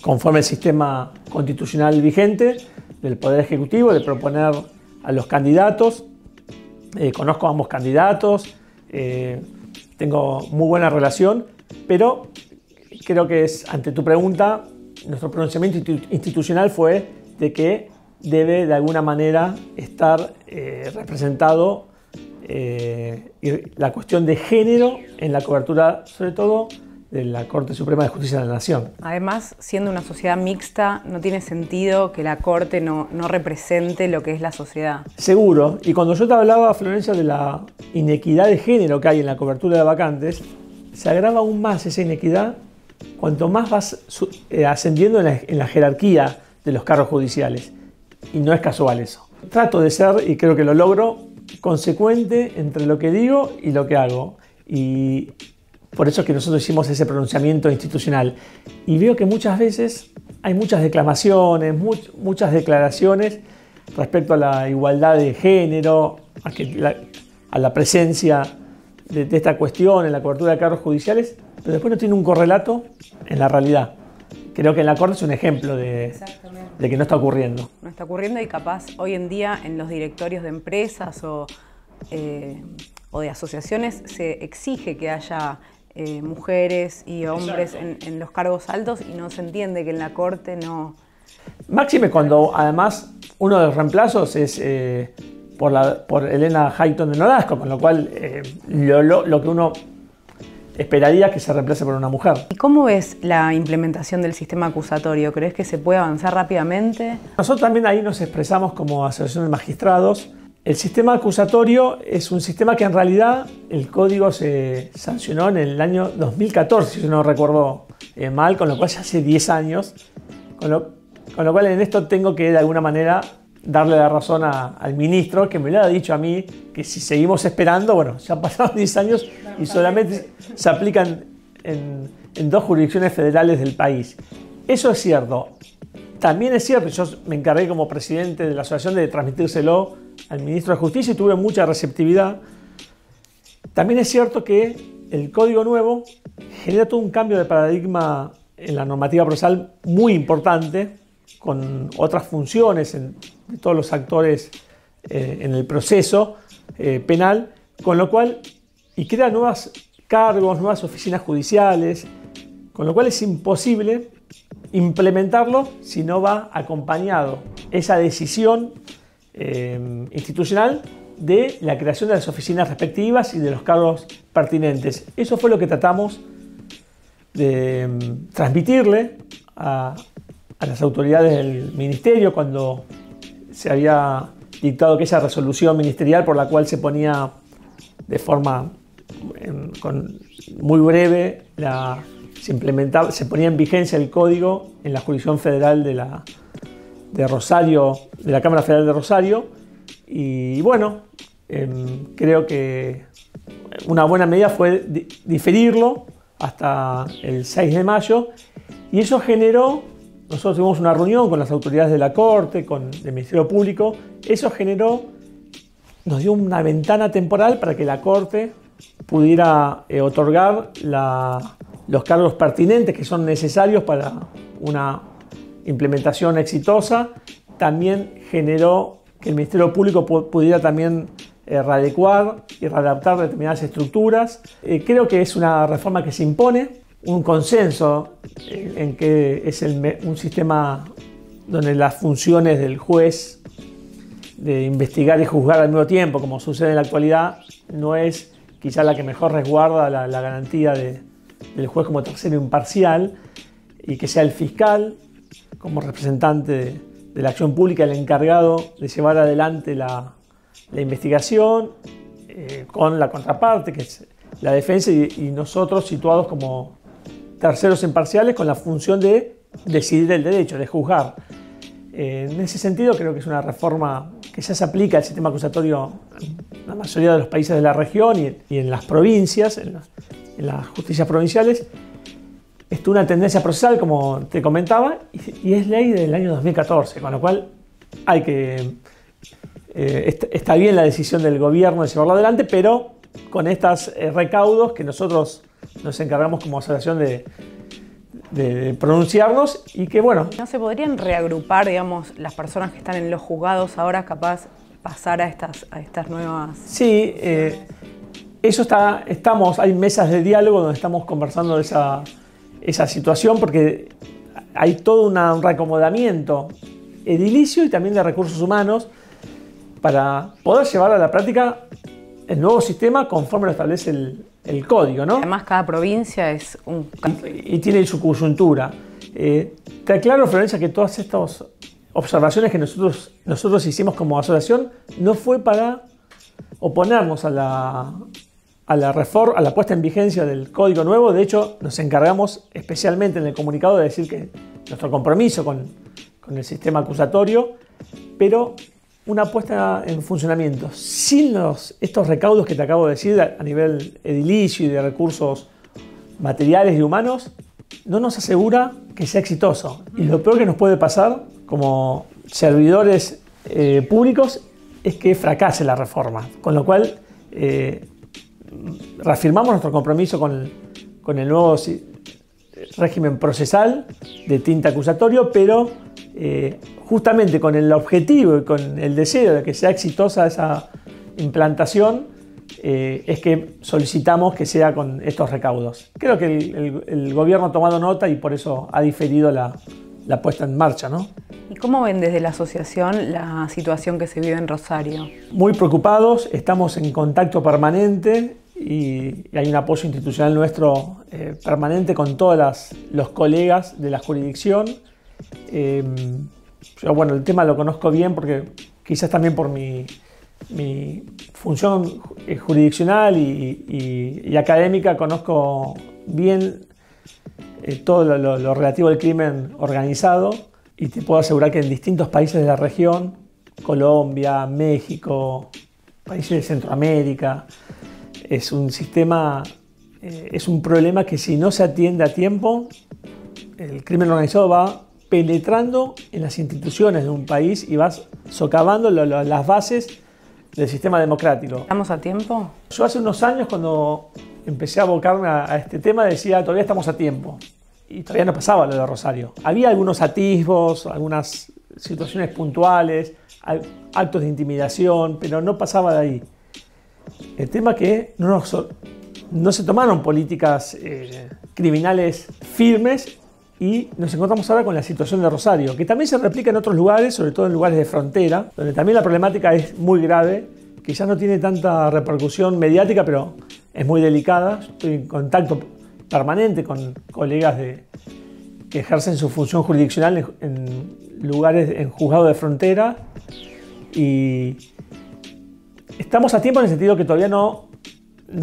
conforme al sistema constitucional vigente, del Poder Ejecutivo, de proponer a los candidatos. Conozco a ambos candidatos, tengo muy buena relación, pero creo que ante tu pregunta, nuestro pronunciamiento institucional fue de que debe de alguna manera estar representado la cuestión de género en la cobertura, sobre todo, de la Corte Suprema de Justicia de la Nación. Además, siendo una sociedad mixta, no tiene sentido que la Corte no represente lo que es la sociedad. Seguro. Y cuando yo te hablaba, Florencia, de la inequidad de género que hay en la cobertura de vacantes, se agrava aún más esa inequidad cuanto más vas ascendiendo en la jerarquía de los cargos judiciales. Y no es casual eso. Trato de ser, y creo que lo logro, consecuente entre lo que digo y lo que hago. Y por eso es que nosotros hicimos ese pronunciamiento institucional. Y veo que muchas veces hay muchas declamaciones, muchas declaraciones respecto a la igualdad de género, a la presencia de esta cuestión en la cobertura de cargos judiciales, pero después no tiene un correlato en la realidad. Creo que en la Corte es un ejemplo de que no está ocurriendo. No está ocurriendo y capaz hoy en día en los directorios de empresas o de asociaciones se exige que haya mujeres y hombres en los cargos altos y no se entiende que en la Corte no... Máxime cuando además uno de los reemplazos es por Elena Hayton de Nolasco, con lo cual lo que uno esperaría que se reemplace por una mujer. ¿Y cómo ves la implementación del sistema acusatorio? ¿Crees que se puede avanzar rápidamente? Nosotros también ahí nos expresamos como Asociación de Magistrados. El sistema acusatorio es un sistema que en realidad el código se sancionó en el año 2014, si yo no recuerdo mal, con lo cual ya hace 10 años. Con lo cual en esto tengo que de alguna manera darle la razón al ministro, que me lo ha dicho a mí, que si seguimos esperando, bueno, ya han pasado 10 años y solamente se aplican en 2 jurisdicciones federales del país. Eso es cierto. También es cierto, yo me encargué como presidente de la asociación de transmitírselo al ministro de Justicia y tuve mucha receptividad. También es cierto que el Código Nuevo genera todo un cambio de paradigma en la normativa procesal muy importante, con otras funciones de todos los actores en el proceso penal, con lo cual, y crea nuevos cargos, nuevas oficinas judiciales, con lo cual es imposible implementarlo si no va acompañado esa decisión institucional de la creación de las oficinas respectivas y de los cargos pertinentes. Eso fue lo que tratamos de transmitirle a las autoridades del ministerio cuando se había dictado aquella resolución ministerial por la cual se ponía de forma muy breve, se ponía en vigencia el código en la jurisdicción federal de Rosario, de la Cámara Federal de Rosario. Y bueno, creo que una buena medida fue diferirlo hasta el 6 de mayo y eso generó, nosotros tuvimos una reunión con las autoridades de la Corte, con el Ministerio Público, eso nos dio una ventana temporal para que la Corte pudiera otorgar los cargos pertinentes que son necesarios para una implementación exitosa. También generó que el Ministerio Público pudiera también readecuar y readaptar determinadas estructuras. Creo que es una reforma que se impone, un consenso en que es un sistema donde las funciones del juez de investigar y juzgar al mismo tiempo, como sucede en la actualidad, no es quizá la que mejor resguarda la garantía del juez como tercero imparcial, y que sea el fiscal como representante de la acción pública el encargado de llevar adelante la investigación con la contraparte, que es la defensa, y nosotros situados como terceros imparciales con la función de decidir el derecho, de juzgar. En ese sentido creo que es una reforma que ya se aplica al sistema acusatorio en la mayoría de los países de la región y en las provincias, en las justicias provinciales. Es una tendencia procesal, como te comentaba, y es ley del año 2014, con lo cual está bien la decisión del gobierno de llevarlo adelante, pero con estos recaudos que nosotros nos encargamos como asociación de pronunciarnos, y que bueno. ¿No se podrían reagrupar, digamos, las personas que están en los juzgados ahora, capaz pasar a estas nuevas? Sí, eso hay mesas de diálogo donde estamos conversando de esa situación, porque hay todo un reacomodamiento edilicio y también de recursos humanos para poder llevar a la práctica el nuevo sistema conforme lo establece el código, ¿no? Además, cada provincia es un... Y tiene su coyuntura. Te aclaro, Florencia, que todas estas observaciones que nosotros hicimos como asociación no fue para oponernos a la reforma, a la puesta en vigencia del Código Nuevo. De hecho, nos encargamos especialmente en el comunicado de decir que nuestro compromiso con el sistema acusatorio, pero una puesta en funcionamiento sin estos recaudos que te acabo de decir a nivel edilicio y de recursos materiales y humanos, no nos asegura que sea exitoso. Y lo peor que nos puede pasar como servidores públicos es que fracase la reforma. Con lo cual, reafirmamos nuestro compromiso con el nuevo régimen procesal de tinte acusatorio, pero justamente con el objetivo y con el deseo de que sea exitosa esa implantación, es que solicitamos que sea con estos recaudos. Creo que el gobierno ha tomado nota y por eso ha diferido la puesta en marcha, ¿no? ¿Y cómo ven desde la asociación la situación que se vive en Rosario? Muy preocupados, estamos en contacto permanente y hay un apoyo institucional nuestro permanente con todos los colegas de la jurisdicción. Yo, bueno, el tema lo conozco bien porque quizás también por mi función jurisdiccional y académica conozco bien todo lo relativo al crimen organizado, y te puedo asegurar que en distintos países de la región, Colombia, México, países de Centroamérica, es un sistema, es un problema que si no se atiende a tiempo, el crimen organizado va penetrando en las instituciones de un país y va socavando las bases del sistema democrático. ¿Estamos a tiempo? Yo hace unos años, cuando empecé a abocarme a este tema, decía todavía estamos a tiempo. Y todavía no pasaba lo de Rosario. Había algunos atisbos, algunas situaciones puntuales, actos de intimidación, pero no pasaba de ahí. El tema es que no se tomaron políticas criminales firmes y nos encontramos ahora con la situación de Rosario, que también se replica en otros lugares, sobre todo en lugares de frontera, donde también la problemática es muy grave, quizás no tiene tanta repercusión mediática, pero es muy delicada. Estoy en contacto permanente con colegas que ejercen su función jurisdiccional en lugares, en juzgados de frontera, y estamos a tiempo en el sentido que todavía no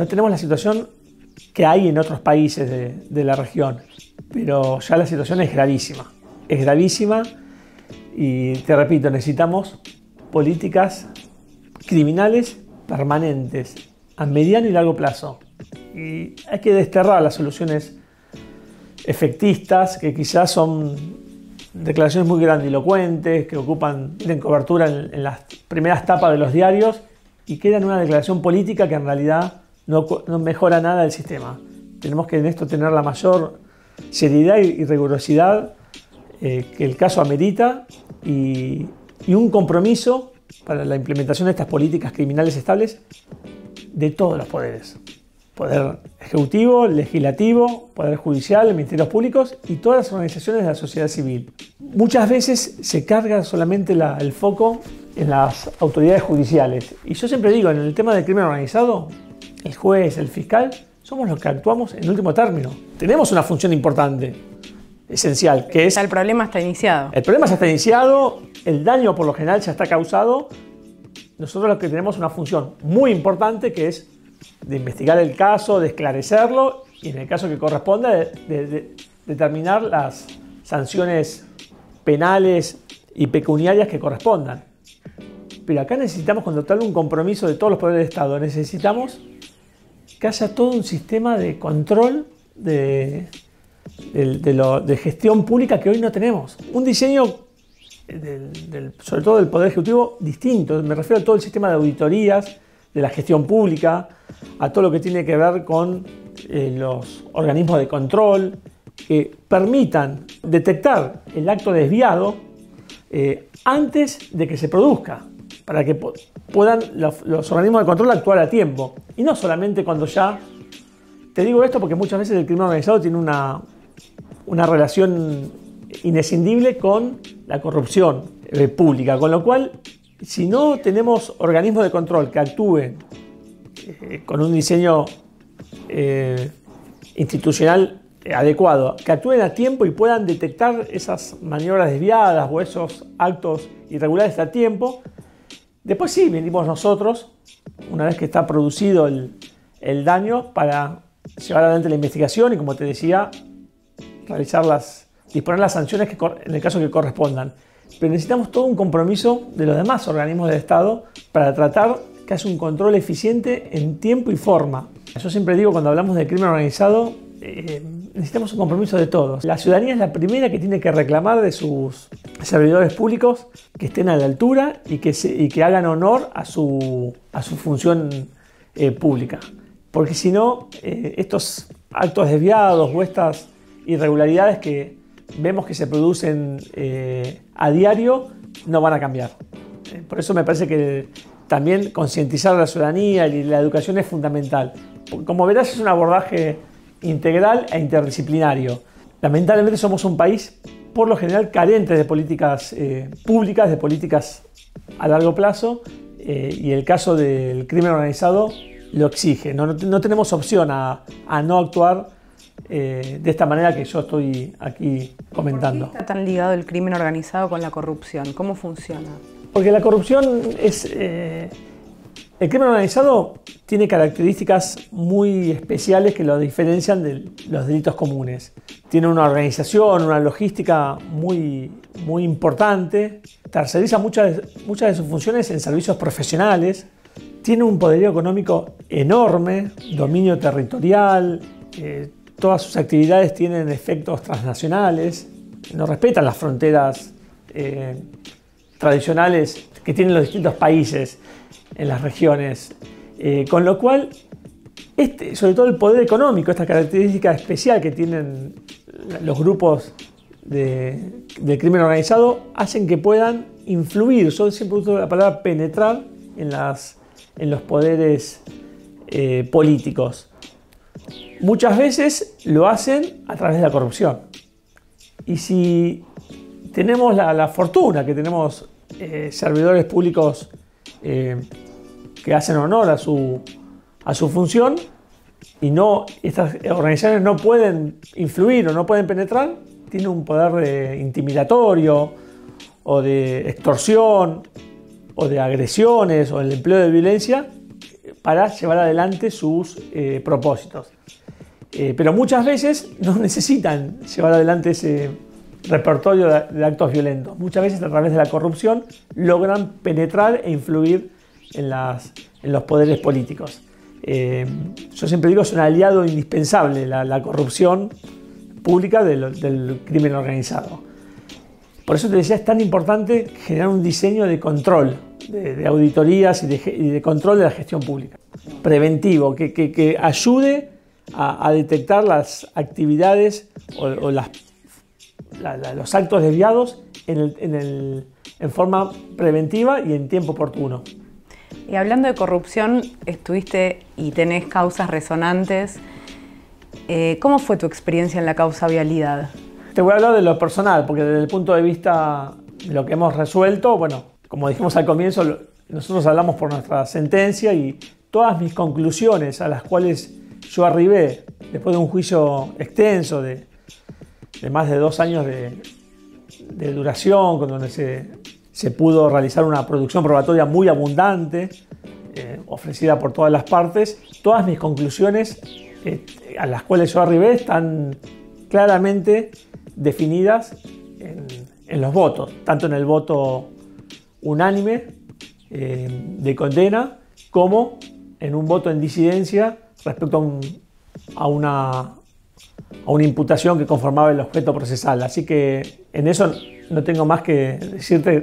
tenemos la situación que hay en otros países de la región, pero ya la situación es gravísima y te repito, necesitamos políticas criminales permanentes a mediano y largo plazo. Y hay que desterrar las soluciones efectistas, que quizás son declaraciones muy grandilocuentes, que tienen cobertura en las primeras tapas de los diarios y quedan una declaración política que en realidad no mejora nada del sistema. Tenemos que en esto tener la mayor seriedad y rigurosidad que el caso amerita, y un compromiso para la implementación de estas políticas criminales estables de todos los poderes. Poder ejecutivo, legislativo, poder judicial, ministerios públicos y todas las organizaciones de la sociedad civil. Muchas veces se carga solamente el foco en las autoridades judiciales. Y yo siempre digo, en el tema del crimen organizado, el juez, el fiscal, somos los que actuamos en último término. Tenemos una función importante, esencial, que es... El problema está iniciado. El problema ya está iniciado, el daño por lo general ya está causado. Nosotros lo que tenemos una función muy importante, que es de investigar el caso, de esclarecerlo y en el caso que corresponda de determinar las sanciones penales y pecuniarias que correspondan. Pero acá necesitamos, cuando tal un compromiso de todos los poderes del Estado, necesitamos que haya todo un sistema de control de gestión pública que hoy no tenemos. Un diseño, sobre todo del Poder Ejecutivo, distinto. Me refiero a todo el sistema de auditorías, de la gestión pública, a todo lo que tiene que ver con los organismos de control, que permitan detectar el acto desviado antes de que se produzca, para que puedan los organismos de control actuar a tiempo. Y no solamente cuando ya... Te digo esto porque muchas veces el crimen organizado tiene una relación inescindible con la corrupción pública, con lo cual, si no tenemos organismos de control que actúen con un diseño institucional adecuado, que actúen a tiempo y puedan detectar esas maniobras desviadas o esos actos irregulares a tiempo, después sí venimos nosotros, una vez que está producido el daño, para llevar adelante la investigación y, como te decía, disponer las sanciones en el caso que correspondan. Pero necesitamos todo un compromiso de los demás organismos del Estado para tratar que haya un control eficiente en tiempo y forma. Yo siempre digo, cuando hablamos de crimen organizado, necesitamos un compromiso de todos. La ciudadanía es la primera que tiene que reclamar de sus servidores públicos que estén a la altura y que hagan honor a su función pública. porque si no, estos actos desviados o estas irregularidades que vemos que se producen a diario no van a cambiar. Por eso me parece que también concientizar a la ciudadanía y la educación es fundamental. Como verás, es un abordaje integral e interdisciplinario. Lamentablemente somos un país, por lo general, carente de políticas públicas, de políticas a largo plazo, y el caso del crimen organizado lo exige. No tenemos opción a no actuar de esta manera que yo estoy aquí comentando. ¿Por qué está tan ligado el crimen organizado con la corrupción? ¿Cómo funciona? Porque la corrupción es... el crimen organizado tiene características muy especiales que lo diferencian de los delitos comunes. Tiene una organización, una logística muy importante, terceriza muchas de sus funciones en servicios profesionales, tiene un poderío económico enorme, dominio territorial, todas sus actividades tienen efectos transnacionales, no respetan las fronteras tradicionales que tienen los distintos países en las regiones, con lo cual, sobre todo el poder económico, esta característica especial que tienen los grupos del crimen organizado, hacen que puedan influir, yo siempre uso la palabra penetrar en los poderes políticos. Muchas veces lo hacen a través de la corrupción. Y si tenemos la fortuna que tenemos servidores públicos que hacen honor a su función y estas organizaciones no pueden influir o no pueden penetrar, tienen un poder intimidatorio o de extorsión o de agresiones o el empleo de violencia para llevar adelante sus propósitos. Pero muchas veces no necesitan llevar adelante ese repertorio de actos violentos. Muchas veces a través de la corrupción logran penetrar e influir en los poderes políticos. Yo siempre digo que es un aliado indispensable la corrupción pública del crimen organizado. Por eso te decía, es tan importante generar un diseño de control, de auditorías y de control de la gestión pública, preventivo, que ayude a detectar las actividades o los actos desviados en forma preventiva y en tiempo oportuno. Y hablando de corrupción, estuviste y tenés causas resonantes. ¿Cómo fue tu experiencia en la causa Vialidad? Te voy a hablar de lo personal, porque desde el punto de vista de lo que hemos resuelto, bueno, como dijimos al comienzo, nosotros hablamos por nuestra sentencia y todas mis conclusiones a las cuales yo arribé después de un juicio extenso de más de 2 años de duración, con donde se pudo realizar una producción probatoria muy abundante, ofrecida por todas las partes. Todas mis conclusiones a las cuales yo arribé están claramente definidas en los votos, tanto en el voto unánime de condena como en un voto en disidencia respecto a una imputación que conformaba el objeto procesal. Así que en eso no tengo más que decirte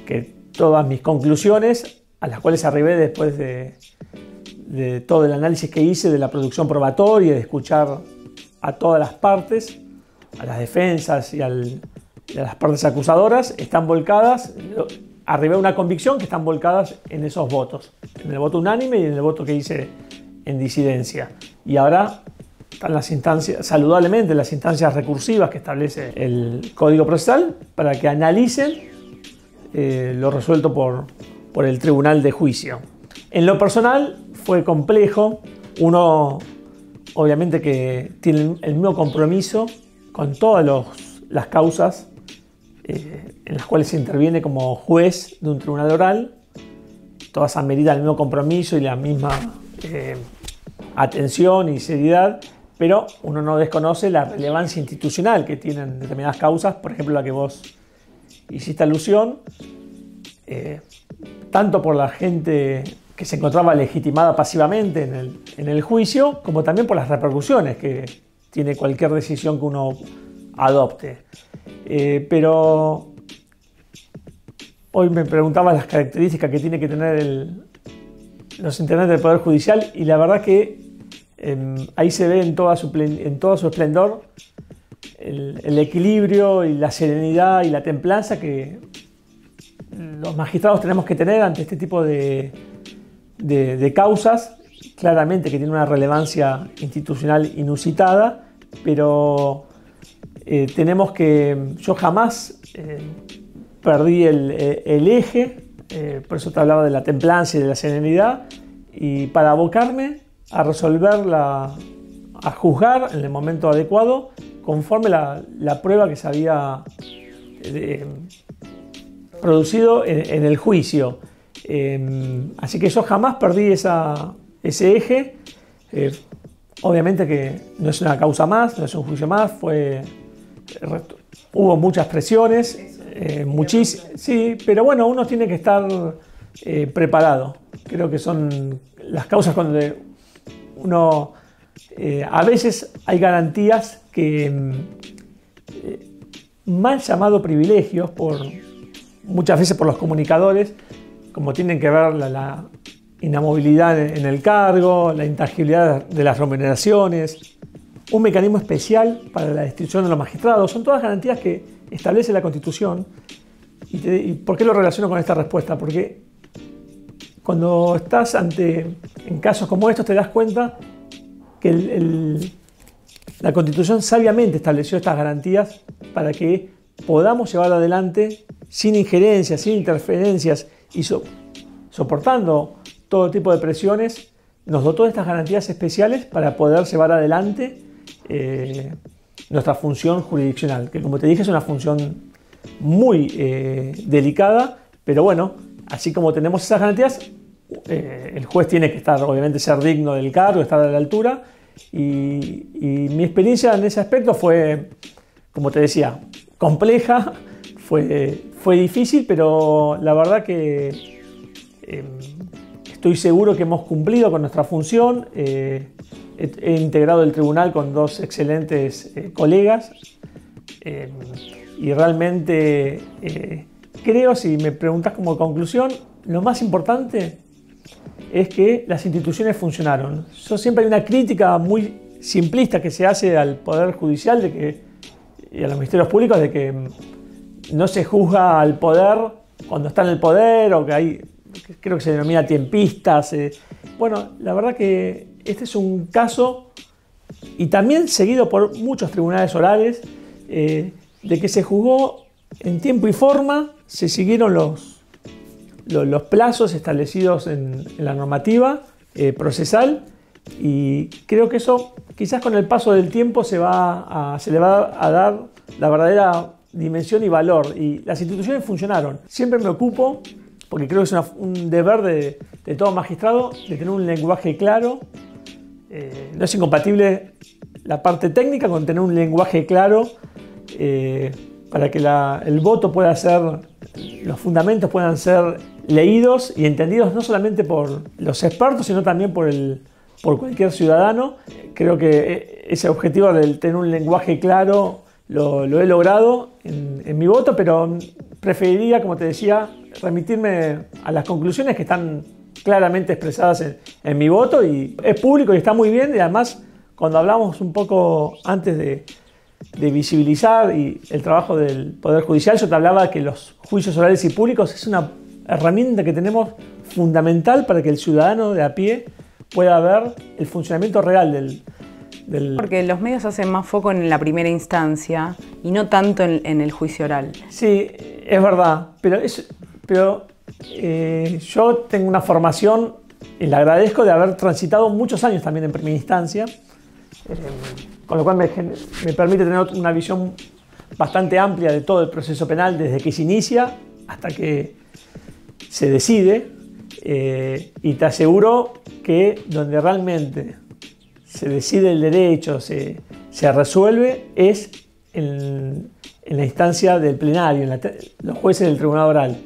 que todas mis conclusiones, a las cuales arribé después de todo el análisis que hice de la producción probatoria, de escuchar a todas las partes, a las defensas y a las partes acusadoras, están volcadas, arribé a una convicción que están volcadas en esos votos, en el voto unánime y en el voto que hice en disidencia. Y ahora están las instancias, saludablemente, las instancias recursivas que establece el Código Procesal para que analicen lo resuelto por el Tribunal de Juicio. En lo personal fue complejo. Uno obviamente que tiene el mismo compromiso con todas las causas en las cuales se interviene como juez de un tribunal oral. Todas ameritan el mismo compromiso y la misma atención y seriedad, pero uno no desconoce la relevancia institucional que tienen determinadas causas, por ejemplo la que vos hiciste alusión, tanto por la gente que se encontraba legitimada pasivamente en el juicio, como también por las repercusiones que tiene cualquier decisión que uno adopte. Pero hoy me preguntaba las características que tiene que tener los integrantes del Poder Judicial y la verdad que Ahí se ve en todo su esplendor el equilibrio y la serenidad y la templanza que los magistrados tenemos que tener ante este tipo de causas, claramente que tiene una relevancia institucional inusitada, pero yo jamás perdí el eje, por eso te hablaba de la templanza y de la serenidad, y para abocarme a resolverla, a juzgar en el momento adecuado, conforme la prueba que se había producido en el juicio. Así que yo jamás perdí ese eje. Obviamente que no es una causa más, no es un juicio más, hubo muchas presiones, sí, pero bueno, uno tiene que estar preparado. Creo que son las causas donde uno, a veces hay garantías que mal llamado privilegios, muchas veces por los comunicadores, como tienen que ver la inamovilidad en el cargo, la intangibilidad de las remuneraciones, un mecanismo especial para la destitución de los magistrados. Son todas garantías que establece la Constitución. ¿Y por qué lo relaciono con esta respuesta? Porque cuando estás en casos como estos te das cuenta que la Constitución sabiamente estableció estas garantías para que podamos llevar adelante sin injerencias, sin interferencias y soportando todo tipo de presiones, nos dotó de estas garantías especiales para poder llevar adelante nuestra función jurisdiccional, que como te dije es una función muy delicada, pero bueno, así como tenemos esas garantías, el juez tiene que obviamente ser digno del cargo, estar a la altura, y mi experiencia en ese aspecto fue, como te decía, compleja, fue difícil, pero la verdad que estoy seguro que hemos cumplido con nuestra función. He integrado el tribunal con dos excelentes colegas y realmente creo, si me preguntas como conclusión, lo más importante es que las instituciones funcionaron. Siempre hay una crítica muy simplista que se hace al Poder Judicial y a los ministerios públicos de que no se juzga al poder cuando está en el poder, o que creo que se denomina tiempistas. Bueno, la verdad que este es un caso, y también seguido por muchos tribunales orales, de que se juzgó en tiempo y forma, se siguieron los plazos establecidos en la normativa procesal, y creo que eso quizás con el paso del tiempo se le va a dar la verdadera dimensión y valor, y las instituciones funcionaron. Siempre me ocupo, porque creo que es un deber de todo magistrado, de tener un lenguaje claro. No es incompatible la parte técnica con tener un lenguaje claro para que el voto pueda ser, los fundamentos puedan ser leídos y entendidos no solamente por los expertos, sino también por cualquier ciudadano. Creo que ese objetivo de tener un lenguaje claro lo he logrado en mi voto, pero preferiría, como te decía, remitirme a las conclusiones que están claramente expresadas en mi voto, y es público y está muy bien. Y además, cuando hablamos un poco antes de visibilizar el trabajo del Poder Judicial, yo te hablaba que los juicios orales y públicos es una herramienta que tenemos fundamental para que el ciudadano de a pie pueda ver el funcionamiento real del... Porque los medios hacen más foco en la primera instancia y no tanto en el juicio oral. Sí, es verdad, pero yo tengo una formación, y le agradezco de haber transitado muchos años también en primera instancia, con lo cual me permite tener una visión bastante amplia de todo el proceso penal, desde que se inicia hasta que se decide, y te aseguro que donde realmente se decide el derecho, se resuelve, es en la instancia del plenario, los jueces del tribunal oral.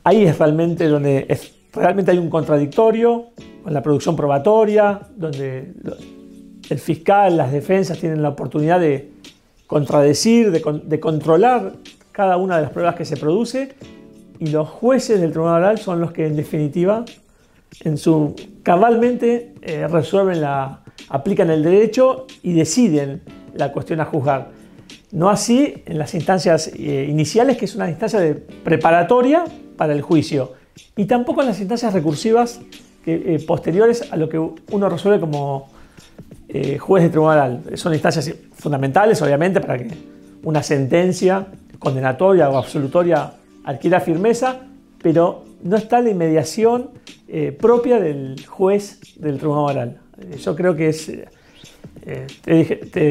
Ahí es realmente donde realmente hay un contradictorio con la producción probatoria, donde el fiscal, las defensas tienen la oportunidad de contradecir, de controlar cada una de las pruebas que se produce, y los jueces del tribunal oral son los que en definitiva cabalmente resuelven aplican el derecho y deciden la cuestión a juzgar. No así en las instancias iniciales, que es una instancia preparatoria para el juicio, y tampoco en las instancias recursivas posteriores a lo que uno resuelve como juez de tribunal. Son instancias fundamentales, obviamente, para que una sentencia condenatoria o absolutoria adquiera firmeza, pero no está la inmediación propia del juez del tribunal oral. Yo creo que es,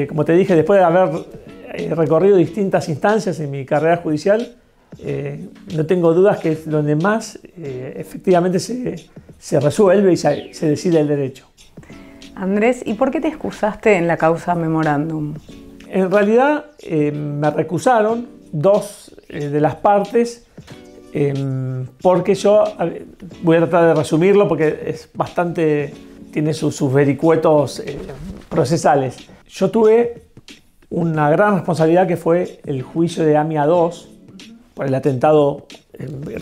como te dije, después de haber recorrido distintas instancias en mi carrera judicial, no tengo dudas que es donde más efectivamente se resuelve y se decide el derecho. Andrés, ¿y por qué te excusaste en la causa Memorándum? En realidad me recusaron dos de las partes, porque yo voy a tratar de resumirlo porque es bastante, tiene sus vericuetos procesales. Yo tuve una gran responsabilidad, que fue el juicio de AMIA 2 por el atentado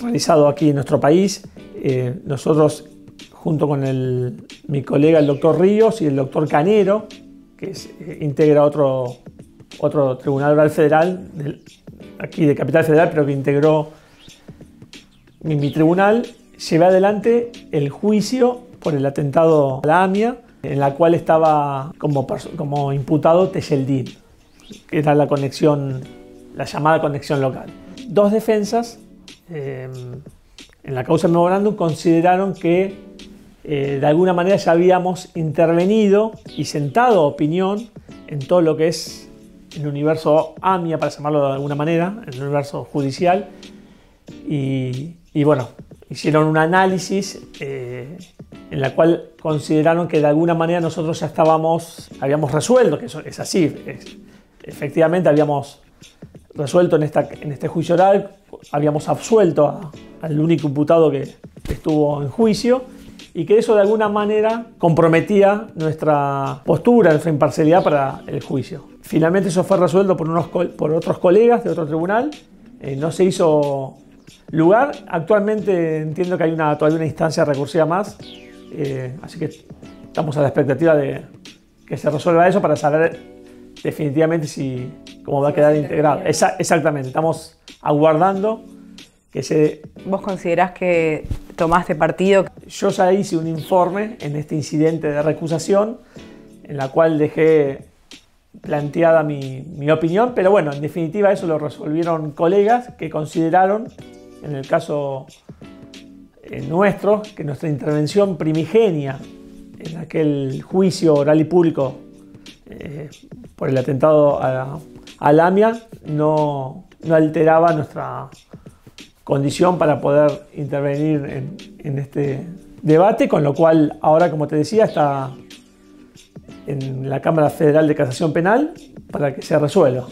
realizado aquí en nuestro país. Nosotros, junto con mi colega el doctor Ríos y el doctor Canero, que integra otro tribunal oral federal, aquí de Capital Federal, pero que integró mi tribunal, llevé adelante el juicio por el atentado a la AMIA, en la cual estaba como imputado Tejeldín, que era la llamada conexión local. Dos defensas en la causa Memorándum consideraron que de alguna manera ya habíamos intervenido y sentado opinión en todo lo que es el universo AMIA, para llamarlo de alguna manera, el universo judicial, y bueno, hicieron un análisis en la cual consideraron que de alguna manera nosotros ya habíamos resuelto, que eso es así, efectivamente habíamos resuelto en este juicio oral, habíamos absuelto al único imputado que estuvo en juicio, y que eso de alguna manera comprometía nuestra postura, nuestra imparcialidad para el juicio. Finalmente eso fue resuelto por otros colegas de otro tribunal, no se hizo lugar. Actualmente entiendo que hay todavía una instancia recursiva más, así que estamos a la expectativa de que se resuelva eso para saber definitivamente cómo va a quedar integrado. Exactamente, estamos aguardando que se... ¿Vos considerás que tomaste partido? Yo ya hice un informe en este incidente de recusación, en la cual dejé planteada mi opinión, pero bueno, en definitiva eso lo resolvieron colegas que consideraron, en el caso nuestro, que nuestra intervención primigenia en aquel juicio oral y público por el atentado a la AMIA no alteraba nuestra condición para poder intervenir en este debate, con lo cual ahora, como te decía, está en la Cámara Federal de Casación Penal para que se resuelva.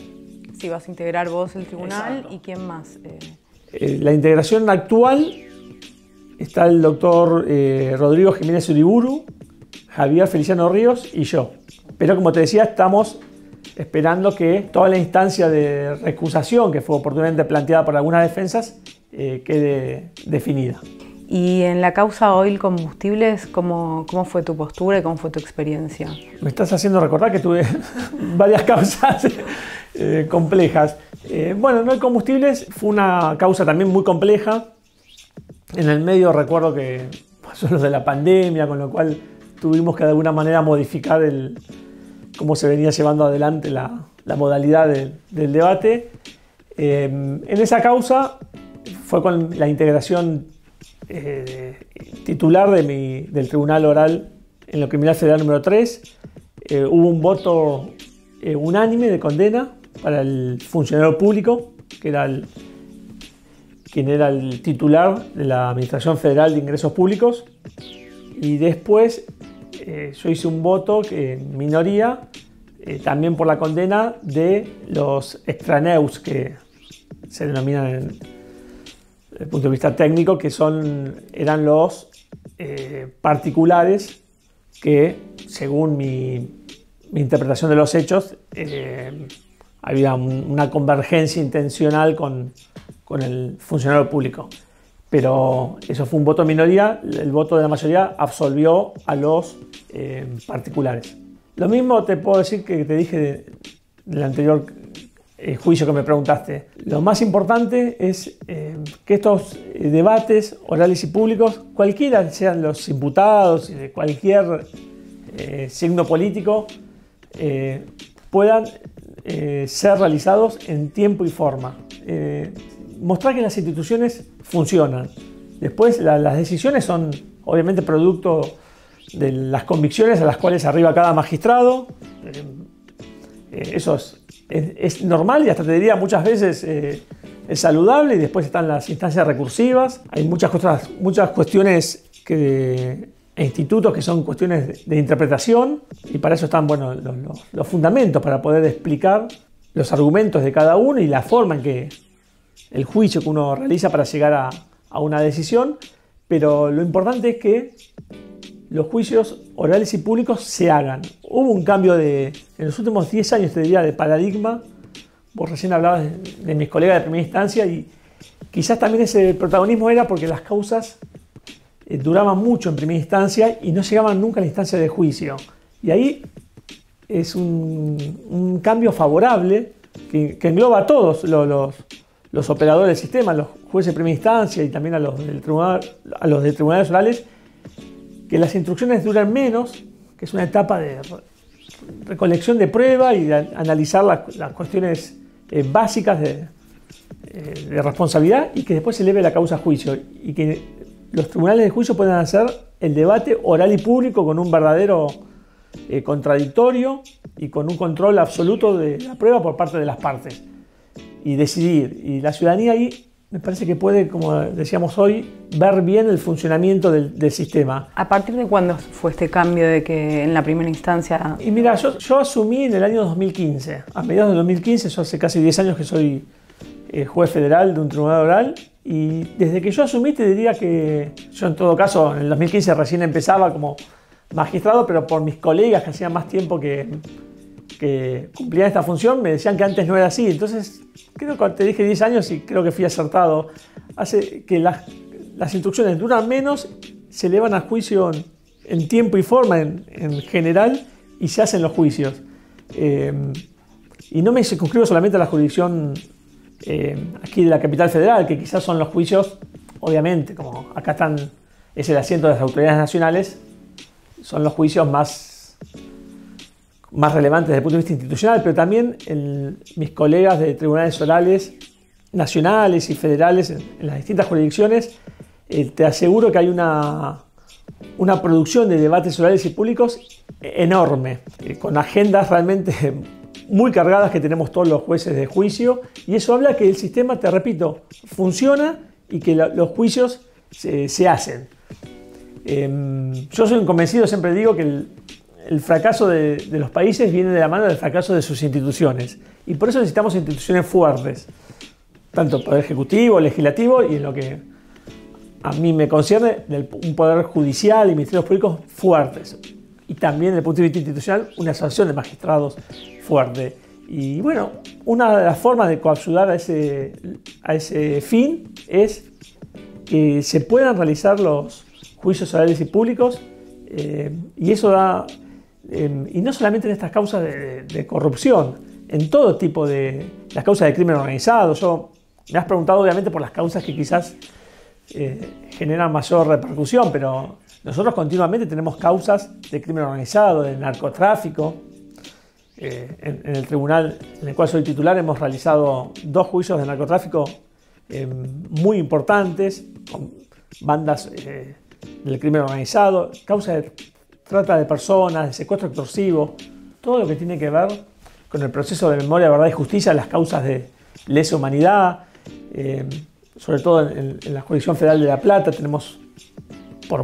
Sí, vas a integrar vos el tribunal. Exacto. ¿Y quién más? La integración actual está el doctor Rodrigo Jiménez Uriburu, Javier Feliciano Ríos y yo. Pero como te decía, estamos esperando que toda la instancia de recusación que fue oportunamente planteada por algunas defensas quede definida. Y en la causa Oil Combustibles, ¿cómo fue tu postura y cómo fue tu experiencia? Me estás haciendo recordar que tuve varias causas complejas. Bueno, en Oil Combustibles fue una causa también muy compleja. En el medio recuerdo que pasó lo de la pandemia, con lo cual tuvimos que de alguna manera modificar cómo se venía llevando adelante la modalidad del debate. En esa causa fue con la integración titular del Tribunal Oral en lo Criminal Federal número 3. Hubo un voto unánime de condena para el funcionario público, que era quien era el titular de la Administración Federal de Ingresos Públicos. Y después yo hice un voto en minoría, también por la condena de los extraneus, que se denominan desde el punto de vista técnico, que eran los particulares que, según mi interpretación de los hechos, había una convergencia intencional con el funcionario público. pero eso fue un voto de minoría, el voto de la mayoría absolvió a los particulares. Lo mismo te puedo decir que te dije del anterior juicio que me preguntaste. Lo más importante es que estos debates orales y públicos, cualquiera sean los imputados y de cualquier signo político, puedan ser realizados en tiempo y forma. Mostrar que las instituciones funcionan. Después las decisiones son obviamente producto de las convicciones a las cuales arriba cada magistrado. Eso es normal y hasta te diría muchas veces es saludable, y después están las instancias recursivas. Hay muchas cuestiones e institutos que son cuestiones de interpretación, y para eso están los fundamentos para poder explicar los argumentos de cada uno y la forma en que el juicio que uno realiza para llegar a una decisión. Pero lo importante es que los juicios orales y públicos se hagan. Hubo un cambio en los últimos 10 años, te diría, de paradigma. Vos recién hablabas de mis colegas de primera instancia, y quizás también ese protagonismo era porque las causas duraban mucho en primera instancia y no llegaban nunca a la instancia de juicio. Y ahí es un cambio favorable que engloba a todos los operadores del sistema, los jueces de primera instancia y también a los de tribunales orales, que las instrucciones duran menos, que es una etapa de recolección de prueba y de analizar las cuestiones básicas de responsabilidad, y que después se eleve la causa a juicio, y que los tribunales de juicio puedan hacer el debate oral y público con un verdadero contradictorio y con un control absoluto de la prueba por parte de las partes, y decidir. Y la ciudadanía ahí me parece que puede, como decíamos hoy, ver bien el funcionamiento del sistema. ¿A partir de cuándo fue este cambio de que en la primera instancia...? Y mira, yo asumí en el año 2015. A mediados de 2015, yo hace casi 10 años que soy juez federal de un tribunal oral, y desde que yo asumí te diría que yo, en todo caso, en el 2015 recién empezaba como magistrado, pero por mis colegas que hacían más tiempo que cumplían esta función me decían que antes no era así. Entonces creo que te dije 10 años y creo que fui acertado. Hace que las instrucciones duran menos, se elevan a juicio en tiempo y forma en general, y se hacen los juicios. Y no me circunscribo solamente a la jurisdicción aquí de la capital federal, que quizás son los juicios, obviamente, como acá es el asiento de las autoridades nacionales, son los juicios más relevantes desde el punto de vista institucional, pero también mis colegas de tribunales orales nacionales y federales en las distintas jurisdicciones, te aseguro que hay una producción de debates orales y públicos enorme, con agendas realmente muy cargadas que tenemos todos los jueces de juicio, y eso habla que el sistema, te repito, funciona y que los juicios se hacen. Yo soy un convencido, siempre digo que el fracaso de los países viene de la mano del fracaso de sus instituciones, y por eso necesitamos instituciones fuertes, tanto poder ejecutivo, legislativo, y en lo que a mí me concierne, un poder judicial y ministerios públicos fuertes, y también desde el punto de vista institucional una asociación de magistrados fuerte. Y bueno, una de las formas de coayudar a ese fin es que se puedan realizar los juicios orales y públicos, y eso da, y no solamente en estas causas de corrupción, en todo tipo de las causas de crimen organizado. Me has preguntado obviamente por las causas que quizás generan mayor repercusión, pero nosotros continuamente tenemos causas de crimen organizado, de narcotráfico. En el tribunal en el cual soy titular hemos realizado 2 juicios de narcotráfico muy importantes, con bandas del crimen organizado, causas de trata de personas, de secuestro extorsivo, todo lo que tiene que ver con el proceso de memoria, verdad y justicia, las causas de lesa humanidad, sobre todo en la jurisdicción federal de La Plata. Tenemos, por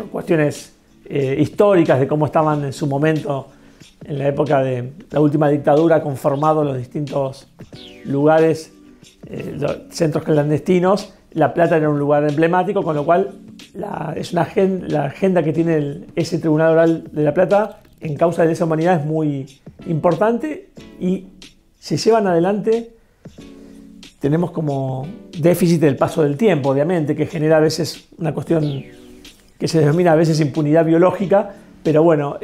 cuestiones históricas de cómo estaban en su momento, en la época de la última dictadura, conformados los distintos lugares, los centros clandestinos. La Plata era un lugar emblemático, con lo cual la agenda que tiene ese Tribunal Oral de La Plata en causa de lesa humanidad es muy importante, y se llevan adelante tenemos como déficit del paso del tiempo, obviamente, que genera a veces una cuestión que se denomina a veces impunidad biológica, pero bueno,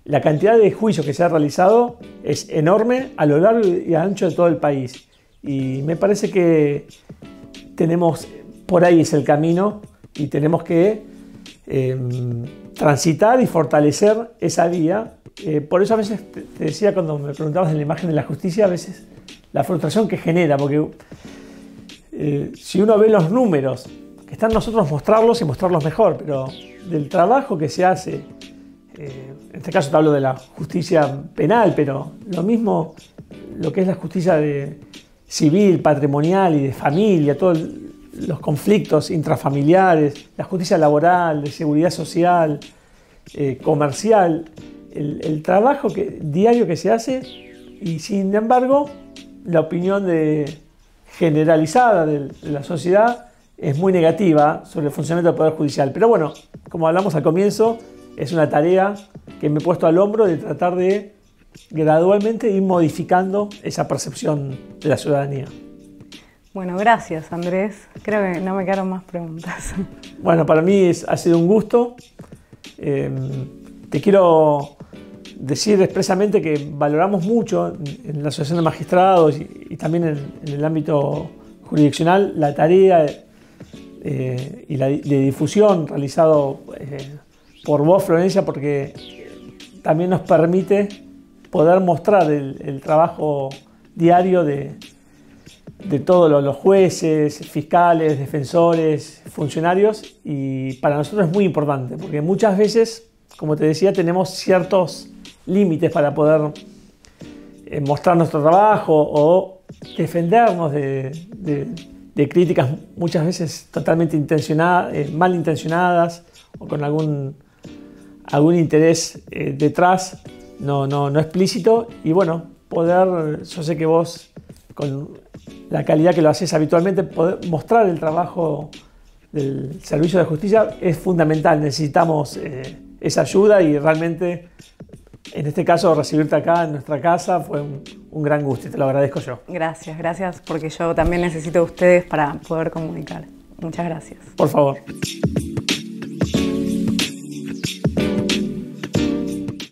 la cantidad de juicios que se ha realizado es enorme a lo largo y ancho de todo el país. Y me parece que tenemos, por ahí es el camino, y tenemos que transitar y fortalecer esa vía. Por eso a veces te decía, cuando me preguntabas de la imagen de la justicia, a veces la frustración que genera, porque si uno ve los números, que están nosotros mostrarlos y mostrarlos mejor, pero del trabajo que se hace, en este caso te hablo de la justicia penal, pero lo mismo lo que es la justicia civil, patrimonial y de familia, todos los conflictos intrafamiliares, la justicia laboral, de seguridad social, comercial, el trabajo diario que se hace, y sin embargo la opinión generalizada de la sociedad es muy negativa sobre el funcionamiento del Poder Judicial. Pero bueno, como hablamos al comienzo, es una tarea que me he puesto al hombro de tratar de gradualmente ir modificando esa percepción de la ciudadanía. Bueno, gracias, Andrés. Creo que no me quedaron más preguntas. Bueno, para mí ha sido un gusto. Te quiero decir expresamente que valoramos mucho en la Asociación de Magistrados y también en el ámbito jurisdiccional la tarea y de difusión realizado por vos, Florencia, porque también nos permite poder mostrar el trabajo diario de todos los jueces, fiscales, defensores, funcionarios, y para nosotros es muy importante, porque muchas veces, como te decía, tenemos ciertos límites para poder mostrar nuestro trabajo o defendernos de críticas muchas veces totalmente malintencionadas o con algún interés detrás no explícito. Y bueno, yo sé que vos, con la calidad que lo haces habitualmente, poder mostrar el trabajo del servicio de justicia es fundamental. Necesitamos esa ayuda, y realmente en este caso recibirte acá en nuestra casa fue un gran gusto, y te lo agradezco yo. Gracias, porque yo también necesito de ustedes para poder comunicar. Muchas gracias. Por favor.